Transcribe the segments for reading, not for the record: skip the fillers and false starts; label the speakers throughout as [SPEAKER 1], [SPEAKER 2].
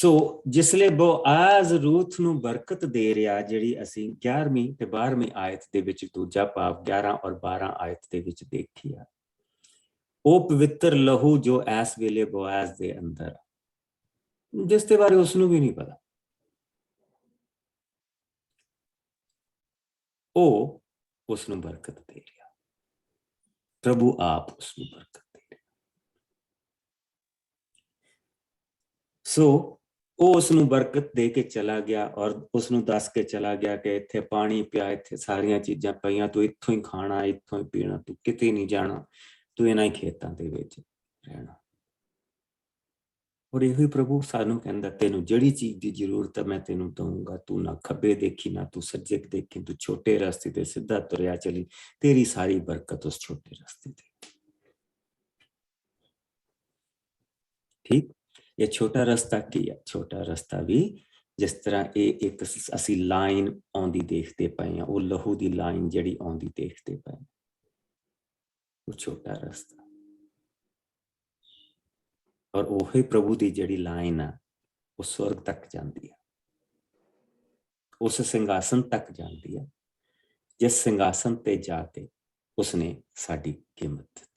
[SPEAKER 1] सो जिसले Boaz Ruth नूं बरकत दे रहा, जिहड़ी असीं 11वीं ते 12वीं आयत दे विच दूजा भाव 11 और 12 आयत दे विच देखी आ, ਉਹ ਪਵਿੱਤਰ ਲਹੂ ਜੋ ਇਸ ਵੇਲੇ ਬੋਆਜ਼ ਦੇ ਅੰਦਰ, ਜਿਸ ਦੇ ਬਾਰੇ ਉਸਨੂੰ ਵੀ ਨਹੀਂ ਪਤਾ, ਉਹ ਉਸਨੂੰ ਬਰਕਤ ਦੇ ਰਿਹਾ, ਪ੍ਰਭੂ ਆਪ ਉਸਨੂੰ ਬਰਕਤ ਦੇ ਰਿਹਾ। ਸੋ ਉਹ ਉਸਨੂੰ ਬਰਕਤ ਦੇ ਕੇ ਚਲਾ ਗਿਆ ਔਰ ਉਸਨੂੰ ਦੱਸ ਕੇ ਚਲਾ ਗਿਆ ਕਿ ਇੱਥੇ ਪਾਣੀ ਪਿਆ, ਇੱਥੇ ਸਾਰੀਆਂ ਚੀਜ਼ਾਂ ਪਈਆਂ, ਤੂੰ ਇੱਥੋਂ ਹੀ ਖਾਣਾ, ਇੱਥੋਂ ਹੀ ਪੀਣਾ, ਤੂੰ ਕਿਤੇ ਨਹੀਂ ਜਾਣਾ, ਤੂੰ ਇਹਨਾਂ ਹੀ ਖੇਤਾਂ ਦੇ ਵਿੱਚ ਰਹਿਣਾ। ਔਰ ਇਹੋ ਹੀ ਪ੍ਰਭੂ ਸਾਨੂੰ ਕਹਿੰਦਾ, ਤੈਨੂੰ ਜਿਹੜੀ ਚੀਜ਼ ਦੀ ਜ਼ਰੂਰਤ ਹੈ ਮੈਂ ਤੈਨੂੰ ਦਊਂਗਾ, ਤੂੰ ਨਾ ਖੱਬੇ ਦੇਖੀ ਨਾ ਤੂੰ ਸੱਜੇ ਦੇਖੀ, ਤੂੰ ਛੋਟੇ ਰਸਤੇ ਤੇ ਸਿੱਧਾ ਤੁਰਿਆ ਚਲੀ, ਤੇਰੀ ਸਾਰੀ ਬਰਕਤ ਉਸ ਛੋਟੇ ਰਸਤੇ ਤੇ। ਠੀਕ, ਇਹ ਛੋਟਾ ਰਸਤਾ ਕੀ ਹੈ? ਛੋਟਾ ਰਸਤਾ ਵੀ ਜਿਸ ਤਰ੍ਹਾਂ ਇਹ ਇੱਕ ਅਸੀਂ ਲਾਈਨ ਆਉਂਦੀ ਦੇਖਦੇ ਪਏ ਹਾਂ, ਉਹ ਲਹੂ ਦੀ ਲਾਈਨ ਜਿਹੜੀ ਆਉਂਦੀ ਦੇਖਦੇ ਪਏ, ਉਹ ਛੋਟਾ ਰਸਤਾ। ਔਰ ਉਹੀ ਪ੍ਰਭੂ ਦੀ ਜਿਹੜੀ ਲਾਈਨ ਆ ਉਹ ਸਵਰਗ ਤੱਕ ਜਾਂਦੀ ਹੈ, ਉਸ ਸਿੰਘਾਸਨ ਤੱਕ ਜਾਂਦੀ ਹੈ, ਜਿਸ ਸਿੰਘਾਸਨ ਤੇ ਜਾ ਕੇ ਉਸਨੇ ਸਾਡੀ ਕੀਮਤ ਦਿੱਤੀ।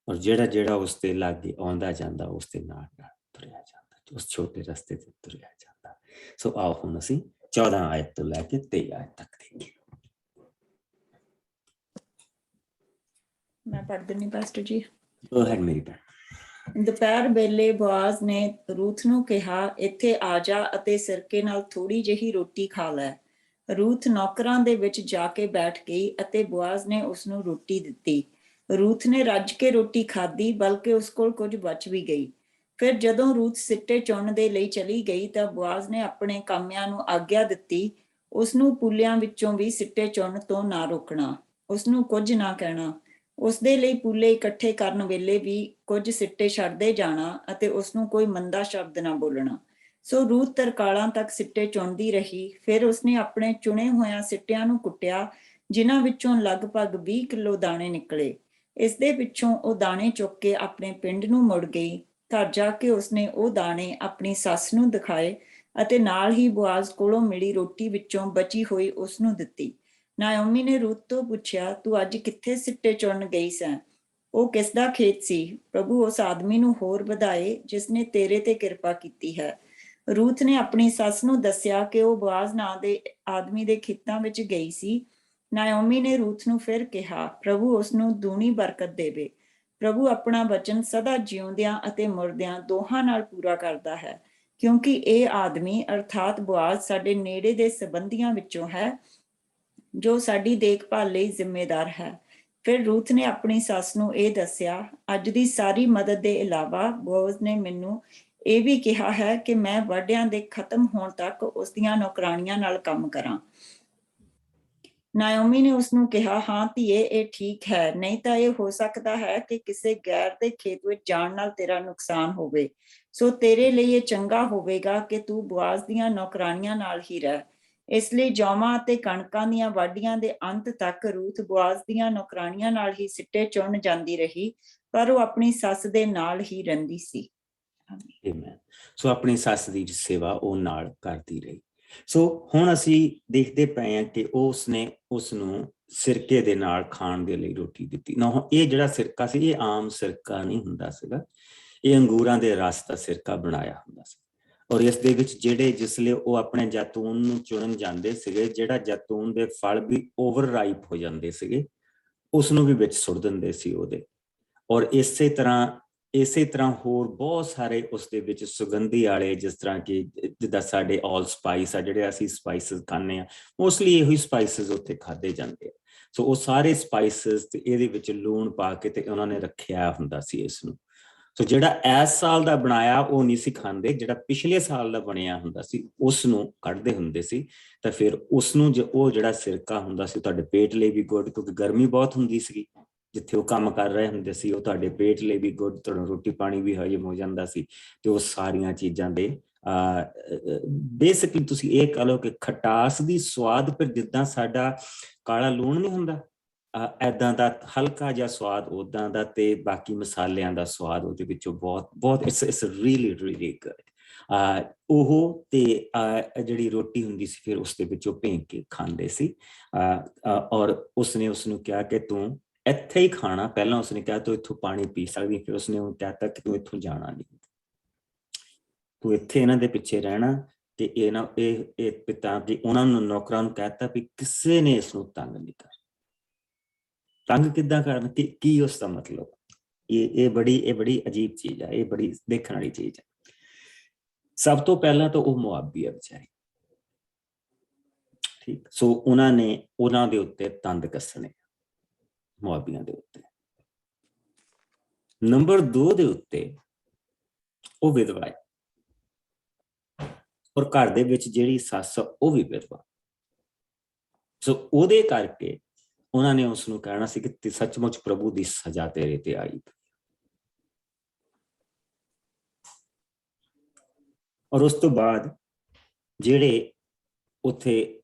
[SPEAKER 1] ਔਰ ਜਿਹੜਾ ਜਿਹੜਾ ਉਸ ਦੇ ਲਾਗੇ ਆਉਂਦਾ ਜਾਂਦਾ ਉਸ ਦੇ ਨਾਲ ਨਾਲ ਤੁਰਿਆ ਜਾਂਦਾ, ਉਸ ਛੋਟੇ ਰਸਤੇ ਤੇ ਤੁਰਿਆ ਜਾਂਦਾ। ਸੋ ਆਓ ਹੁਣ ਅਸੀਂ 14 ਆਇਤ ਤੋਂ ਲੈ ਕੇ 23 ਆਇਤ ਤੱਕ ਦੇਖੀਏ।
[SPEAKER 2] मैं पढ़ दिनी पास्टर जी।
[SPEAKER 1] Go ahead, मेरी भैਣ।
[SPEAKER 2] ਦੁਪਹਿਰ ਵੇਲੇ ਬੋਆਜ਼ ਨੇ ਰੂਥ ਨੂੰ ਕਿਹਾ, ਇੱਥੇ ਆ ਜਾ ਅਤੇ ਸਿਰਕੇ ਨਾਲ ਥੋੜੀ ਜਿਹੀ ਰੋਟੀ ਖਾ ਲੈ। ਰੂਥ ਨੌਕਰਾਂ ਦੇ ਵਿੱਚ ਜਾ ਕੇ ਬੈਠ ਗਈ ਅਤੇ ਬੋਆਜ਼ ਨੇ ਉਸ ਨੂੰ ਰੋਟੀ ਦਿੱਤੀ। ਰੂਥ ਨੇ ਰੱਜ ਕੇ ਰੋਟੀ ਖਾਧੀ, ਬਲਕਿ ਉਸ ਕੋਲ ਕੁਝ ਬਚ ਵੀ ਗਈ। ਫਿਰ ਜਦੋਂ ਰੂਥ ਸਿੱਟੇ ਚੁਣਨ ਦੇ ਲਈ ਚਲੀ ਗਈ ਤਾਂ ਬੋਆਜ਼ ਨੇ ਆਪਣੇ ਕਾਮਿਆਂ ਨੂੰ ਆਗਿਆ ਦਿੱਤੀ, ਉਸ ਨੂੰ ਪੂਲਿਆਂ ਵਿੱਚੋਂ ਵੀ ਸਿੱਟੇ ਚੁਣਨ ਤੋਂ ਨਾ ਰੋਕਣਾ, ਉਸ ਨੂੰ ਕੁਝ ਨਾ ਕਹਿਣਾ। ਉਸਦੇ ਲਈ ਪੂਲੇ ਇਕੱਠੇ ਕਰਨ ਵੇਲੇ ਵੀ ਕੁਝ ਸਿੱਟੇ ਛੱਡਦੇ ਜਾਣਾ ਅਤੇ ਉਸਨੂੰ ਕੋਈ ਮੰਦਾ ਸ਼ਬਦ ਨਾ ਬੋਲਣਾ। ਸੋ ਰੂਥ ਤਰਕਾਲਾਂ ਤੱਕ ਸਿੱਟੇ ਚੁਣਦੀ ਰਹੀ। ਫਿਰ ਉਸਨੇ ਆਪਣੇ ਚੁਣੇ ਹੋਇਆਂ ਸਿੱਟਿਆਂ ਨੂੰ ਕੁੱਟਿਆ, ਜਿਨ੍ਹਾਂ ਵਿੱਚੋਂ ਲਗਭਗ 20 ਕਿਲੋ ਦਾਣੇ ਨਿਕਲੇ। ਇਸ ਦੇ ਪਿੱਛੋਂ ਉਹ ਦਾਣੇ ਚੁੱਕ ਕੇ ਆਪਣੇ ਪਿੰਡ ਨੂੰ ਮੁੜ ਗਈ। ਘਰ ਜਾ ਕੇ ਉਸਨੇ ਉਹ ਦਾਣੇ ਆਪਣੀ ਸੱਸ ਨੂੰ ਦਿਖਾਏ ਅਤੇ ਨਾਲ ਹੀ ਬੋਆਜ਼ ਕੋਲੋਂ ਮਿਲੀ ਰੋਟੀ ਵਿੱਚੋਂ ਬਚੀ ਹੋਈ ਉਸਨੂੰ ਦਿੱਤੀ। ਨਾਓਮੀ ਨੇ ਰੂਥ ਤੋਂ ਪੁੱਛਿਆ, ਤੂੰ ਅੱਜ ਕਿੱਥੇ ਸਿੱਟੇ ਚੁਣਨ ਗਈ ਸੈਂ? ਉਹ ਕਿਸ ਦਾ ਖੇਤ ਸੀ? ਪ੍ਰਭੂ ਉਸ ਆਦਮੀ ਨੂੰ ਹੋਰ ਵਧਾਏ ਜਿਸਨੇ ਤੇਰੇ ਤੇ ਕਿਰਪਾ ਕੀਤੀ ਹੈ। ਰੂਥ ਨੇ ਆਪਣੀ ਸੱਸ ਨੂੰ ਦੱਸਿਆ ਕਿ ਉਹ ਬੋਆਜ਼ ਨਾਂ ਦੇ ਆਦਮੀ ਦੇ ਖੇਤਾਂ ਵਿੱਚ ਗਈ ਸੀ। ਨਾਓਮੀ ਨੇ ਰੂਥ ਨੂੰ ਫਿਰ ਕਿਹਾ, ਪ੍ਰਭੂ ਉਸ ਨੂੰ ਦੂਣੀ ਬਰਕਤ ਦੇਵੇ। ਪ੍ਰਭੂ ਆਪਣਾ ਵਚਨ ਸਦਾ ਜਿਉਂਦਿਆਂ ਅਤੇ ਮੁਰਦਿਆਂ ਦੋਹਾਂ ਨਾਲ ਪੂਰਾ ਕਰਦਾ ਹੈ, ਕਿਉਂਕਿ ਇਹ ਆਦਮੀ ਅਰਥਾਤ ਬੋਆਜ਼ ਸਾਡੇ ਨੇੜੇ ਦੇ ਸੰਬੰਧੀਆਂ ਵਿੱਚੋਂ ਹੈ, ਜੋ ਸਾਡੀ ਦੇਖਭਾਲ ਲਈ ਜ਼ਿੰਮੇਦਾਰ ਹੈ। ਫਿਰ ਰੂਥ ਨੇ ਆਪਣੀ ਸੱਸ ਨੂੰ ਇਹ ਦੱਸਿਆ, ਅੱਜ ਦੀ ਸਾਰੀ ਮਦਦ ਦੇ ਇਲਾਵਾ ਬੋਆਜ਼ ਨੇ ਮੈਨੂੰ ਇਹ ਵੀ ਕਿਹਾ ਹੈ ਕਿ ਮੈਂ ਵਾਢਿਆਂ ਦੇ ਖਤਮ ਹੋਣ ਤੱਕ ਉਸ ਦੀਆਂ ਨੌਕਰਾਣੀਆਂ ਨਾਲ ਕੰਮ ਕਰਾਂ। ਨਾਓਮੀ ਨੇ ਉਸਨੂੰ ਕਿਹਾ, ਹਾਂ ਧੀਏ, ਇਹ ਠੀਕ ਹੈ, ਨਹੀਂ ਤਾਂ ਇਹ ਹੋ ਸਕਦਾ ਹੈ ਕਿ ਕਿਸੇ ਗੈਰ ਦੇ ਖੇਤ ਵਿੱਚ ਜਾਣ ਨਾਲ ਤੇਰਾ ਨੁਕਸਾਨ ਹੋਵੇ। ਸੋ ਤੇਰੇ ਲਈ ਇਹ ਚੰਗਾ ਹੋਵੇਗਾ ਕਿ ਤੂੰ ਬੋਆਜ਼ ਦੀਆਂ ਨੌਕਰਾਣੀਆਂ ਨਾਲ ਹੀ ਰਹਿ। ਇਸ ਲਈ ਜੌਮਾਂ ਅਤੇ ਕਣਕਾਂ ਦੀਆਂ ਵਾਢੀਆਂ ਦੇ ਅੰਤ ਤੱਕ ਰੂਥ ਬੋਆਜ਼ ਦੀਆਂ ਨੌਕਰਾਣੀਆਂ ਨਾਲ ਹੀ ਸਿੱਟੇ ਚੁਣਨ ਜਾਂਦੀ ਰਹੀ, ਪਰ ਉਹ ਆਪਣੀ ਸੱਸ ਦੇ ਨਾਲ ਹੀ ਰਹਿੰਦੀ ਸੀ।
[SPEAKER 1] ਸੋ ਆਪਣੀ ਸੱਸ ਦੀ ਸੇਵਾ ਉਹ ਨਾਲ ਕਰਦੀ ਰਹੀ। ਸੋ ਹੁਣ ਅਸੀਂ ਦੇਖਦੇ ਪਏ ਹਾਂ ਕਿ ਉਸਨੇ ਉਸਨੂੰ ਸਿਰਕੇ ਦੇ ਨਾਲ ਖਾਣ ਦੇ ਲਈ ਰੋਟੀ ਦਿੱਤੀ ਨਾ। ਇਹ ਜਿਹੜਾ ਸਿਰਕਾ ਸੀ ਇਹ ਆਮ ਸਿਰਕਾ ਨਹੀਂ ਹੁੰਦਾ ਸੀਗਾ, ਇਹ ਅੰਗੂਰਾਂ ਦੇ ਰਸ ਦਾ ਸਿਰਕਾ ਬਣਾਇਆ ਹੁੰਦਾ ਸੀ। ਔਰ ਇਸ ਦੇ ਵਿੱਚ ਜਿਹੜੇ ਜਿਸਲੇ ਉਹ ਆਪਣੇ ਜੈਤੂਨ ਨੂੰ ਚੁਣਨ ਜਾਂਦੇ ਸੀਗੇ, ਜਿਹੜਾ ਜੈਤੂਨ ਦੇ ਫਲ ਵੀ ਓਵਰ ਰਾਈਪ ਹੋ ਜਾਂਦੇ ਸੀਗੇ, ਉਸਨੂੰ ਵੀ ਵਿੱਚ ਸੁੱਟ ਦਿੰਦੇ ਸੀ ਉਹਦੇ। ਔਰ ਇਸੇ ਤਰ੍ਹਾਂ ਹੋਰ ਬਹੁਤ ਸਾਰੇ ਉਸਦੇ ਵਿੱਚ ਸੁਗੰਧੀ ਵਾਲੇ, ਜਿਸ ਤਰ੍ਹਾਂ ਕਿ ਜਿੱਦਾਂ ਸਾਡੇ ਆਲ ਸਪਾਈਸ ਆ, ਜਿਹੜੇ ਅਸੀਂ ਸਪਾਈਸਿਸ ਖਾਂਦੇ ਹਾਂ, ਮੋਸਟਲੀ ਇਹੋ ਹੀ ਸਪਾਈਸਿਸ ਉੱਥੇ ਖਾਧੇ ਜਾਂਦੇ ਆ। ਸੋ ਉਹ ਸਾਰੇ ਸਪਾਈਸਿਸ ਤੇ ਇਹਦੇ ਵਿੱਚ ਲੂਣ ਪਾ ਕੇ ਤੇ ਉਹਨਾਂ ਨੇ ਰੱਖਿਆ ਹੁੰਦਾ ਸੀ ਇਸ ਨੂੰ। ਸੋ ਜਿਹੜਾ ਇਸ ਸਾਲ ਦਾ ਬਣਾਇਆ ਉਹ ਨਹੀਂ ਸੀ ਖਾਂਦੇ, ਜਿਹੜਾ ਪਿਛਲੇ ਸਾਲ ਦਾ ਬਣਿਆ ਹੁੰਦਾ ਸੀ ਉਸ ਨੂੰ ਕੱਢਦੇ ਹੁੰਦੇ ਸੀ। ਤਾਂ ਫਿਰ ਉਸਨੂੰ ਉਹ ਜਿਹੜਾ ਸਿਰਕਾ ਹੁੰਦਾ ਸੀ ਤੁਹਾਡੇ ਪੇਟ ਲਈ ਵੀ ਗੁੱਡ, ਕਿਉਂਕਿ ਗਰਮੀ ਬਹੁਤ ਹੁੰਦੀ ਸੀਗੀ ਜਿੱਥੇ ਉਹ ਕੰਮ ਕਰ ਰਹੇ ਹੁੰਦੇ ਸੀ, ਉਹ ਤੁਹਾਡੇ ਪੇਟ ਲਈ ਵੀ ਗੁੱਡ, ਤੁਹਾਨੂੰ ਰੋਟੀ ਪਾਣੀ ਵੀ ਹਜਮ ਹੋ ਜਾਂਦਾ ਸੀ। ਤੇ ਉਹ ਸਾਰੀਆਂ ਚੀਜ਼ਾਂ ਦੇ ਬੇਸਿਕਲੀ ਤੁਸੀਂ ਇਹ ਕਹ ਲਓ ਕਿ ਖਟਾਸ ਦੀ ਸਵਾਦ, ਫਿਰ ਜਿੱਦਾਂ ਸਾਡਾ ਕਾਲਾ ਲੂਣ ਨਹੀਂ ਹੁੰਦਾ, ਐਦਾਂ ਦਾ ਹਲਕਾ ਜਿਹਾ ਸਵਾਦ ਉੱਦਾਂ ਦਾ, ਤੇ ਬਾਕੀ ਮਸਾਲਿਆਂ ਦਾ ਸਵਾਦ ਉਹਦੇ ਵਿੱਚੋਂ ਬਹੁਤ ਇਟਸ ਰੀਲੀ ਗੁੱਡ। ਉਹ ਤੇ ਜਿਹੜੀ ਰੋਟੀ ਹੁੰਦੀ ਸੀ ਫਿਰ ਉਸ ਦੇ ਵਿੱਚੋਂ ਭੇਂ ਕੇ ਖਾਂਦੇ ਸੀ। ਔਰ ਉਸਨੇ ਉਸਨੂੰ ਕਿਹਾ ਕਿ ਤੂੰ ਇੱਥੇ ਹੀ ਖਾਣਾ। ਪਹਿਲਾਂ ਉਸਨੇ ਕਿਹਾ ਤੂੰ ਇੱਥੋਂ ਪਾਣੀ ਪੀ ਸਕਦੀ, ਫਿਰ ਉਸਨੇ ਉਹ ਕਹਿਤਾ ਕਿ ਤੂੰ ਇੱਥੋਂ ਜਾਣਾ ਨਹੀਂ, ਤੂੰ ਇੱਥੇ ਇਹਨਾਂ ਦੇ ਪਿੱਛੇ ਰਹਿਣਾ। ਤੇ ਇਹ ਪਿਤਾ ਜੀ ਉਹਨਾਂ ਨੂੰ ਨੌਕਰਾਂ ਨੂੰ ਕਹਿਤਾ ਵੀ ਕਿਸੇ ਨੇ ਇਸ ਨੂੰ ਤੰਗ ਨਹੀਂ ਕਰਨਾ। ਤੰਗ ਕਿੱਦਾਂ ਕਰਨ, ਕੀ ਉਸ ਦਾ ਮਤਲਬ? ਇਹ ਬੜੀ ਅਜੀਬ ਚੀਜ਼ ਹੈ, ਇਹ ਬੜੀ ਦੇਖਣ ਵਾਲੀ ਚੀਜ਼ ਹੈ। ਸਭ ਤੋਂ ਪਹਿਲਾਂ ਤਾਂ ਉਹ ਮੁਆਬੀ ਹੈ ਵਿਚਾਰੇ, ਠੀਕ। ਸੋ ਉਹਨਾਂ ਨੇ ਉਹਨਾਂ ਦੇ ਉੱਤੇ ਤੰਦ ਕੱਸਣੇ, ਮੁਆਬੀਆਂ ਦੇ ਉੱਤੇ। ਨੰਬਰ 2 ਦੇ ਉੱਤੇ ਉਹ ਵਿਧਵਾ ਹੈ, ਔਰ ਘਰ ਦੇ ਵਿੱਚ ਜਿਹੜੀ ਸੱਸ ਉਹ ਵੀ ਵਿਧਵਾ। ਸੋ ਉਹਦੇ ਕਰਕੇ ਉਹਨਾਂ ਨੇ ਉਸ ਨੂੰ ਕਹਿਣਾ ਸੀ ਕਿ ਸੱਚਮੁੱਚ ਪ੍ਰਭੂ ਦੀ ਸਜ਼ਾ ਤੇਰੇ ਤੇ ਆਈ। ਔਰ ਉਸ ਤੋਂ ਬਾਅਦ ਜਿਹੜੇ ਉੱਥੇ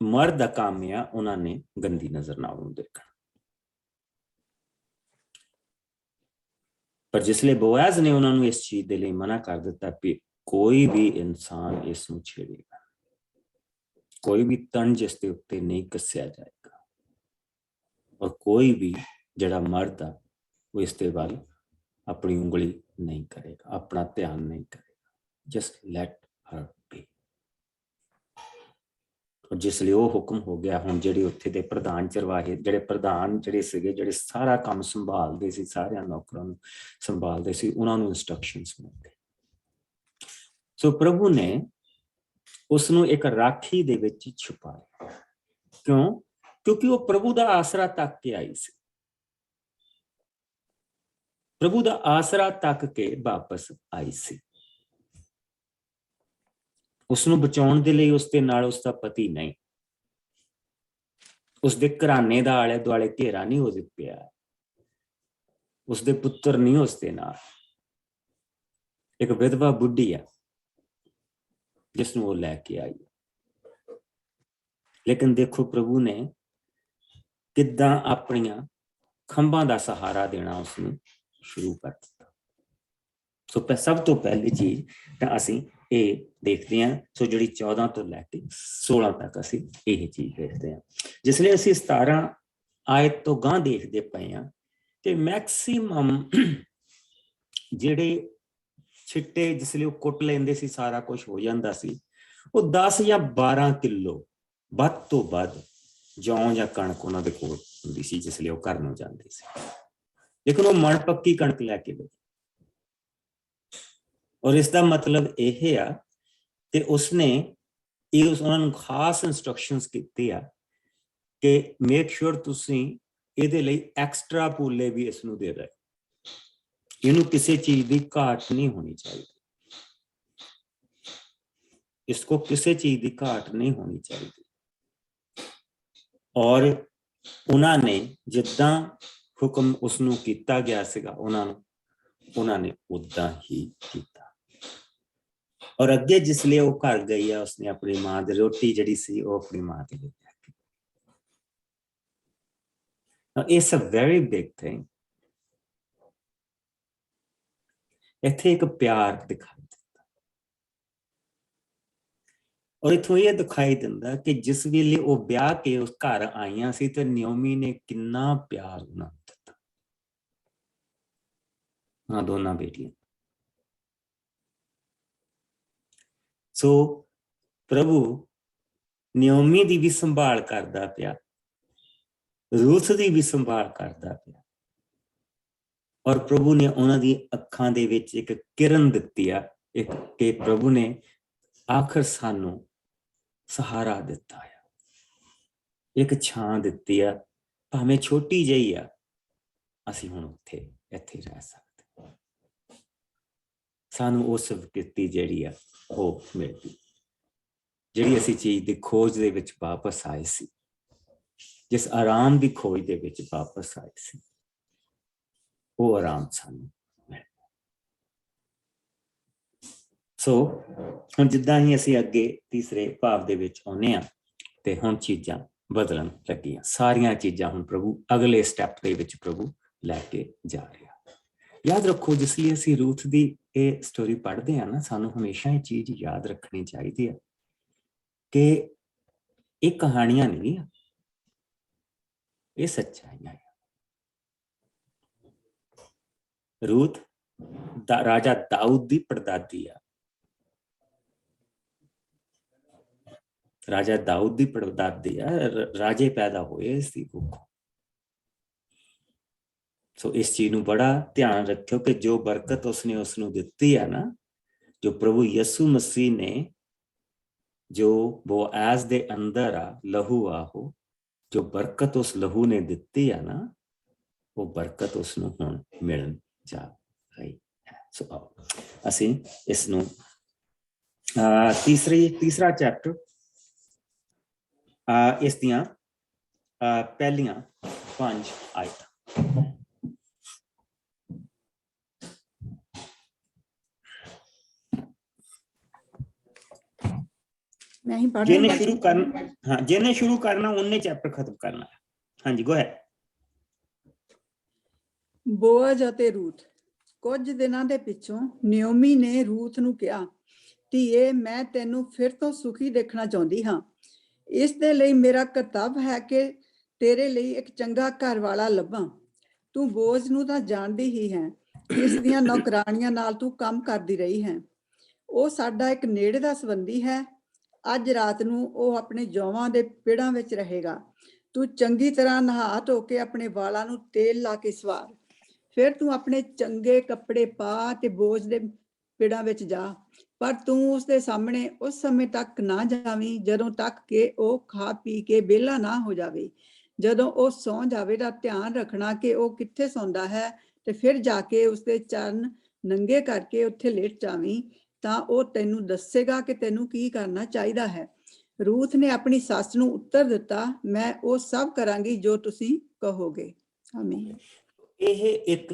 [SPEAKER 1] ਮਰਦ ਦਾ ਕੰਮ ਆ, ਉਹਨਾਂ ਨੇ ਗੰਦੀ ਨਜ਼ਰ ਨਾਲ ਉਹਨੂੰ ਦੇਖਣਾ। ਪਰ ਜਿਸਲੇ ਬੋਆਜ਼ ਨੇ ਉਹਨਾਂ ਨੂੰ ਇਸ ਚੀਜ਼ ਦੇ ਲਈ ਮਨਾ ਕਰ ਦਿੱਤਾ ਕਿ ਕੋਈ ਵੀ ਇਨਸਾਨ ਇਸ ਨੂੰ ਛੇੜੇਗਾ, ਕੋਈ ਵੀ ਤੰਜ ਇਸ ਦੇ ਉੱਤੇ ਨਹੀਂ ਕੱਸਿਆ ਜਾਏਗਾ, ਔਰ ਕੋਈ ਵੀ ਜਿਹੜਾ ਮਰਦ ਆ ਉਹ ਇਸ ਦੇ ਵੱਲ ਆਪਣੀ ਉਂਗਲੀ ਨਹੀਂ ਕਰੇਗਾ, ਆਪਣਾ ਧਿਆਨ ਨਹੀਂ ਕਰੇਗਾ। ਜਸਟ ਲੈਟ ਹਰ ਬੀ। ਜਿਸ ਲਈ ਉਹ ਹੁਕਮ ਹੋ ਗਿਆ, ਹੁਣ ਜਿਹੜੇ ਉੱਥੇ ਦੇ ਪ੍ਰਧਾਨ ਚਰਵਾਹੇ, ਜਿਹੜੇ ਸੀਗੇ, ਜਿਹੜੇ ਸਾਰਾ ਕੰਮ ਸੰਭਾਲਦੇ ਸੀ, ਸਾਰਿਆਂ ਨੌਕਰਾਂ ਨੂੰ ਸੰਭਾਲਦੇ ਸੀ, ਉਹਨਾਂ ਨੂੰ ਇੰਸਟਰਕਸ਼ਨਸ ਮਿਲ ਗਏ। ਸੋ ਪ੍ਰਭੂ ਨੇ ਉਸ ਨੂੰ ਇੱਕ ਰਾਖੀ ਦੇ ਵਿੱਚ ਛੁਪਾਇਆ। ਕਿਉਂ? ਕਿਉਂਕਿ ਉਹ ਪ੍ਰਭੂ ਦਾ ਆਸਰਾ ਤੱਕ ਕੇ ਆਈ ਸੀ। ਪ੍ਰਭੂ ਦਾ ਆਸਰਾ ਤੱਕ ਕੇ ਵਾਪਸ ਆਈ ਸੀ। ਉਸਨੂੰ ਬਚਾਉਣ ਦੇ ਲਈ ਉਸਦੇ ਨਾਲ ਉਸਦਾ ਪਤੀ ਨਹੀਂ, ਉਸਦੇ ਘਰਾਣੇ ਦਾ ਆਲੇ ਦੁਆਲੇ ਘੇਰਾ ਨਹੀਂ ਹੋ ਪਿਆ, ਉਸਦੇ ਪੁੱਤਰ ਨਹੀਂ ਉਸਦੇ ਨਾਲ, ਇੱਕ ਵਿਧਵਾ ਬੁੱਢੀ ਆ ਜਿਸ ਨੂੰ ਉਹ ਲੈ ਕੇ ਆਈ। ਲੇਕਿਨ ਦੇਖੋ ਪ੍ਰਭੂ ਨੇ ਕਿੱਦਾਂ ਆਪਣੀਆਂ ਖੰਭਾਂ ਦਾ ਸਹਾਰਾ ਦੇਣਾ ਉਸਨੂੰ ਸ਼ੁਰੂ ਕਰ ਦਿੱਤਾ। ਸੋ ਸਭ ਤੋਂ ਪਹਿਲੀ ਚੀਜ਼ ਤਾਂ ਅਸੀਂ ਇਹ ਦੇਖਦੇ ਹਾਂ। ਸੋ ਜਿਹੜੀ 14 ਤੋਂ ਲੈ ਕੇ 16 ਤੱਕ ਅਸੀਂ ਇਹ ਚੀਜ਼ ਦੇਖਦੇ ਹਾਂ। ਜਿਸ ਲਈ ਅਸੀਂ 17 ਆਇਤ ਤੋਂ ਗਾਂਹ ਦੇਖਦੇ ਪਏ ਹਾਂ ਕਿ ਮੈਕਸੀਮਮ ਜਿਹੜੇ ਛਿੱਟੇ ਜਿਸ ਲਈ ਉਹ ਕੁੱਟ ਲੈਂਦੇ ਸੀ, ਸਾਰਾ ਕੁਝ ਹੋ ਜਾਂਦਾ ਸੀ, ਉਹ 10 ਜਾਂ 12 ਕਿਲੋ ਵੱਧ ਤੋਂ ਵੱਧ ਜੌਂ ਜਾਂ ਕਣਕ ਉਹਨਾਂ ਦੇ ਕੋਲ ਹੁੰਦੀ ਸੀ, ਜਿਸ ਲਈ ਉਹ ਘਰ ਨੂੰ ਜਾਂਦੇ ਸੀ। ਲੇਕਿਨ ਉਹ ਮਣ ਪੱਕੀ ਕਣਕ ਲੈ ਕੇ ਗਏ। ਔਰ ਇਸ ਦਾ ਮਤਲਬ ਇਹ ਆ ਕਿ ਉਸਨੇ ਉਹਨਾਂ ਨੂੰ ਖਾਸ ਇੰਸਟਰਕਸ਼ਨਸ ਕੀਤੇ ਆ ਕਿ ਮੇਕ ਸ਼ੋਰ ਤੁਸੀਂ ਇਹਦੇ ਲਈ ਐਕਸਟਰਾ ਪੂਲੇ ਵੀ ਇਸ ਨੂੰ ਦੇ ਰਹੇ, ਇਹਨੂੰ ਕਿਸੇ ਚੀਜ਼ ਦੀ ਘਾਟ ਨਹੀਂ ਹੋਣੀ ਚਾਹੀਦੀ, ਇਸਕੋ ਕਿਸੇ ਚੀਜ਼ ਦੀ ਘਾਟ ਨਹੀਂ ਹੋਣੀ ਚਾਹੀਦੀ। ਔਰ ਉਹਨਾਂ ਨੇ ਜਿੱਦਾਂ ਹੁਕਮ ਉਸਨੂੰ ਕੀਤਾ ਗਿਆ ਸੀਗਾ, ਉਹਨਾਂ ਨੇ ਉਦਾਂ ਹੀ ਕੀਤਾ। ਔਰ ਅੱਗੇ ਜਿਸ ਲਈ ਉਹ ਘਰ ਗਈ ਆ, ਉਸਨੇ ਆਪਣੀ ਮਾਂ ਦੀ ਰੋਟੀ ਜਿਹੜੀ ਸੀ ਉਹ ਆਪਣੀ ਮਾਂ ਦੇ ਲਈ ਰੱਖੀ। It's a very big thing. ਇੱਥੇ ਇੱਕ ਪਿਆਰ ਦਿਖਾਈ ਦਿੰਦਾ, ਔਰ ਇੱਥੋਂ ਇਹ ਦਿਖਾਈ ਦਿੰਦਾ ਕਿ ਜਿਸ ਵੇਲੇ ਉਹ ਵਿਆਹ ਕੇ ਉਸ ਘਰ ਆਈਆਂ ਸੀ ਤੇ ਨਿਓਮੀ ਨੇ ਕਿੰਨਾ ਪਿਆਰ ਉਹਨਾਂ ਨੂੰ ਦਿੱਤਾ, ਹਾਂ ਦੋਨਾਂ ਬੇਟੀਆਂ। ਸੋ ਪ੍ਰਭੂ ਨਿਓਮੀ ਦੀ ਵੀ ਸੰਭਾਲ ਕਰਦਾ ਪਿਆ, ਰੂਥ ਦੀ ਵੀ ਸੰਭਾਲ ਕਰਦਾ ਪਿਆ। ਔਰ ਪ੍ਰਭੂ ਨੇ ਉਹਨਾਂ ਦੀ ਅੱਖਾਂ ਦੇ ਵਿੱਚ ਇੱਕ ਕਿਰਨ ਦਿੱਤੀ ਆ, ਇੱਕ ਕਿ ਪ੍ਰਭੂ ਨੇ ਆਖਰ ਸਾਨੂੰ ਸਹਾਰਾ ਦਿੱਤਾ ਆ, ਇੱਕ ਛਾਂ ਦਿੱਤੀ ਆ, ਭਾਵੇਂ ਛੋਟੀ ਜਿਹੀ ਆ, ਅਸੀਂ ਹੁਣ ਇੱਥੇ ਰਹਿ ਸਕਦੇ। ਸਾਨੂੰ ਉਹ ਸਵੀਕ੍ਰਿਤੀ ਜਿਹੜੀ ਆ ਉਹ ਮਿਲ ਗਈ, ਜਿਹੜੀ ਅਸੀਂ ਚੀਜ਼ ਦੀ ਖੋਜ ਦੇ ਵਿੱਚ ਵਾਪਸ ਆਏ ਸੀ, ਜਿਸ ਆਰਾਮ ਦੀ ਖੋਜ ਦੇ ਵਿੱਚ ਵਾਪਸ ਆਏ ਸੀ, ਉਹ ਆਰਾਮ ਸਾਨੂੰ ਮਿਲ ਗਿਆ। ਸੋ ਹੁਣ ਜਿੱਦਾਂ ਹੀ ਅਸੀਂ ਅੱਗੇ ਤੀਸਰੇ ਭਾਵ ਦੇ ਵਿੱਚ ਆਉਂਦੇ ਹਾਂ, ਤੇ ਹੁਣ ਚੀਜ਼ਾਂ ਬਦਲਣ ਲੱਗੀਆਂ। ਸਾਰੀਆਂ ਚੀਜ਼ਾਂ ਹੁਣ ਪ੍ਰਭੂ ਅਗਲੇ ਸਟੈਪ ਦੇ ਵਿੱਚ ਪ੍ਰਭੂ ਲੈ ਕੇ ਜਾ ਰਿਹਾ। ਯਾਦ ਰੱਖੋ, ਜਿਸ ਲਈ ਅਸੀਂ ਰੂਥ ਦੀ ਇਹ ਸਟੋਰੀ ਪੜ੍ਹਦੇ ਹਾਂ ਨਾ, ਸਾਨੂੰ ਹਮੇਸ਼ਾ ਇਹ ਚੀਜ਼ ਯਾਦ ਰੱਖਣੀ ਚਾਹੀਦੀ ਹੈ ਕਿ ਇਹ ਕਹਾਣੀਆਂ ਨਹੀਂ, ਇਹ ਸੱਚਾਈਆਂ ਹੈ। ਰੂਥ ਰਾਜਾ ਦਾਊਦ ਦੀ ਪੜਦਾਦੀ ਆ। ਰਾਜਾ ਦਾਊਦ ਦੀ ਪੜਦਾਦੀ ਆ, ਰਾਜੇ ਪੈਦਾ ਹੋਏ ਇਸ ਦੀ ਕੁੱਖੋਂ। ਸੋ ਇਸ ਚੀਜ਼ ਨੂੰ ਬੜਾ ਧਿਆਨ ਰੱਖਿਓ ਕਿ ਜੋ ਬਰਕਤ ਉਸਨੇ ਉਸਨੂੰ ਦਿੱਤੀ ਆ ਨਾ, ਜੋ ਪ੍ਰਭੂ ਯਿਸੂ ਮਸੀਹ ਨੇ, ਜੋ ਬੋਆਜ਼ ਦੇ ਅੰਦਰ ਆ, ਲਹੂ ਆ, ਉਹ ਜੋ ਬਰਕਤ ਉਸ ਲਹੂ ਨੇ ਦਿੱਤੀ ਆ ਨਾ, ਉਹ ਬਰਕਤ ਉਸਨੂੰ ਹੁਣ ਮਿਲਣ ਜਾ ਰਹੀ ਹੈ। ਸੋ ਆਓ ਅਸੀਂ ਇਸ ਨੂੰ ਤੀਸਰਾ ਚੈਪਟਰ, ਇਸ ਦੀਆਂ ਪਹਿਲੀਆਂ 5 ਆਇਤਾਂ। ਜਿਹਨੇ ਸ਼ੁਰੂ ਕਰਨਾ ਉਹਨੇ ਚੈਪਟਰ ਖਤਮ ਕਰਨਾ ਹੈ। ਹਾਂਜੀ, ਗੋ ਹੈ।
[SPEAKER 3] ਬੋਅਜ਼ ਅਤੇ ਰੂਥ। ਕੁਝ ਦਿਨਾਂ ਦੇ ਪਿੱਛੋਂ ਨਿਓਮੀ ਨੇ ਰੂਥ ਨੂੰ ਕਿਹਾ, ਧੀਏ, ਮੈਂ ਤੈਨੂੰ ਫਿਰ ਤੋਂ ਸੁਖੀ ਦੇਖਣਾ ਚਾਹੁੰਦੀ ਹਾਂ। ਇਸ ਦੇ ਲਈ ਮੇਰਾ ਕਰਤੱਵ ਹੈ ਕਿ ਤੇਰੇ ਲਈ ਇੱਕ ਚੰਗਾ ਘਰ ਵਾਲਾ ਲੱਭਾਂ। ਤੂੰ ਬੋਅਜ਼ ਨੂੰ ਤਾਂ ਜਾਣਦੀ ਹੀ ਹੈ, ਇਸ ਦੀਆਂ ਨੌਕਰਾਣੀਆਂ ਨਾਲ ਤੂੰ ਕੰਮ ਕਰਦੀ ਰਹੀ ਹੈ। ਉਹ ਸਾਡਾ ਇੱਕ ਨੇੜੇ ਦਾ ਸੰਬੰਧੀ ਹੈ। ਅੱਜ ਰਾਤ ਨੂੰ ਉਹ ਆਪਣੇ ਜੌਆਂ ਦੇ ਪਿੜਾਂ ਵਿੱਚ ਰਹੇਗਾ। ਤੂੰ ਚੰਗੀ ਤਰ੍ਹਾਂ ਨਹਾ ਧੋ ਕੇ ਆਪਣੇ ਵਾਲਾਂ ਨੂੰ ਤੇਲ ਲਾ ਕੇ ਸਵਾਰ। ਫਿਰ ਤੂੰ ਆਪਣੇ ਚੰਗੇ ਕੱਪੜੇ ਪਾ ਤੇ ਬੋਝ ਦੇ ਪਿੜਾਂ ਵਿੱਚ ਜਾ, ਪਰ ਤੂੰ ਉਸਦੇ ਸਾਹਮਣੇ ਉਸ ਸਮੇਂ ਤੱਕ ਨਾ ਜਾਵੀਂ ਜਦੋਂ ਤੱਕ ਕਿ ਉਹ ਖਾ ਪੀ ਕੇ ਵਿਹਲਾ ਨਾ ਹੋ ਜਾਵੇ। ਜਦੋਂ ਉਹ ਸੌਂ ਜਾਵੇ ਤਾਂ ਧਿਆਨ ਰੱਖਣਾ ਕਿ ਉਹ ਕਿੱਥੇ ਸੌਂਦਾ ਹੈ, ਤੇ ਫਿਰ ਜਾ ਕੇ ਉਸਦੇ ਚਰਨ ਨੰਗੇ ਕਰਕੇ ਉੱਥੇ ਲੇਟ ਜਾਵੀਂ, ਤਾਂ ਉਹ ਤੈਨੂੰ ਦੱਸੇਗਾ ਕਿ ਤੈਨੂੰ ਕੀ ਕਰਨਾ ਚਾਹੀਦਾ ਹੈ। ਰੂਥ ਨੇ ਆਪਣੀ ਸੱਸ ਨੂੰ ਉੱਤਰ ਦਿੱਤਾ, ਮੈਂ ਉਹ ਸਭ ਕਰਾਂਗੀ ਜੋ ਤੁਸੀਂ ਕਹੋਗੇ। ਆਮੀਨ।
[SPEAKER 1] ਇਹ ਇੱਕ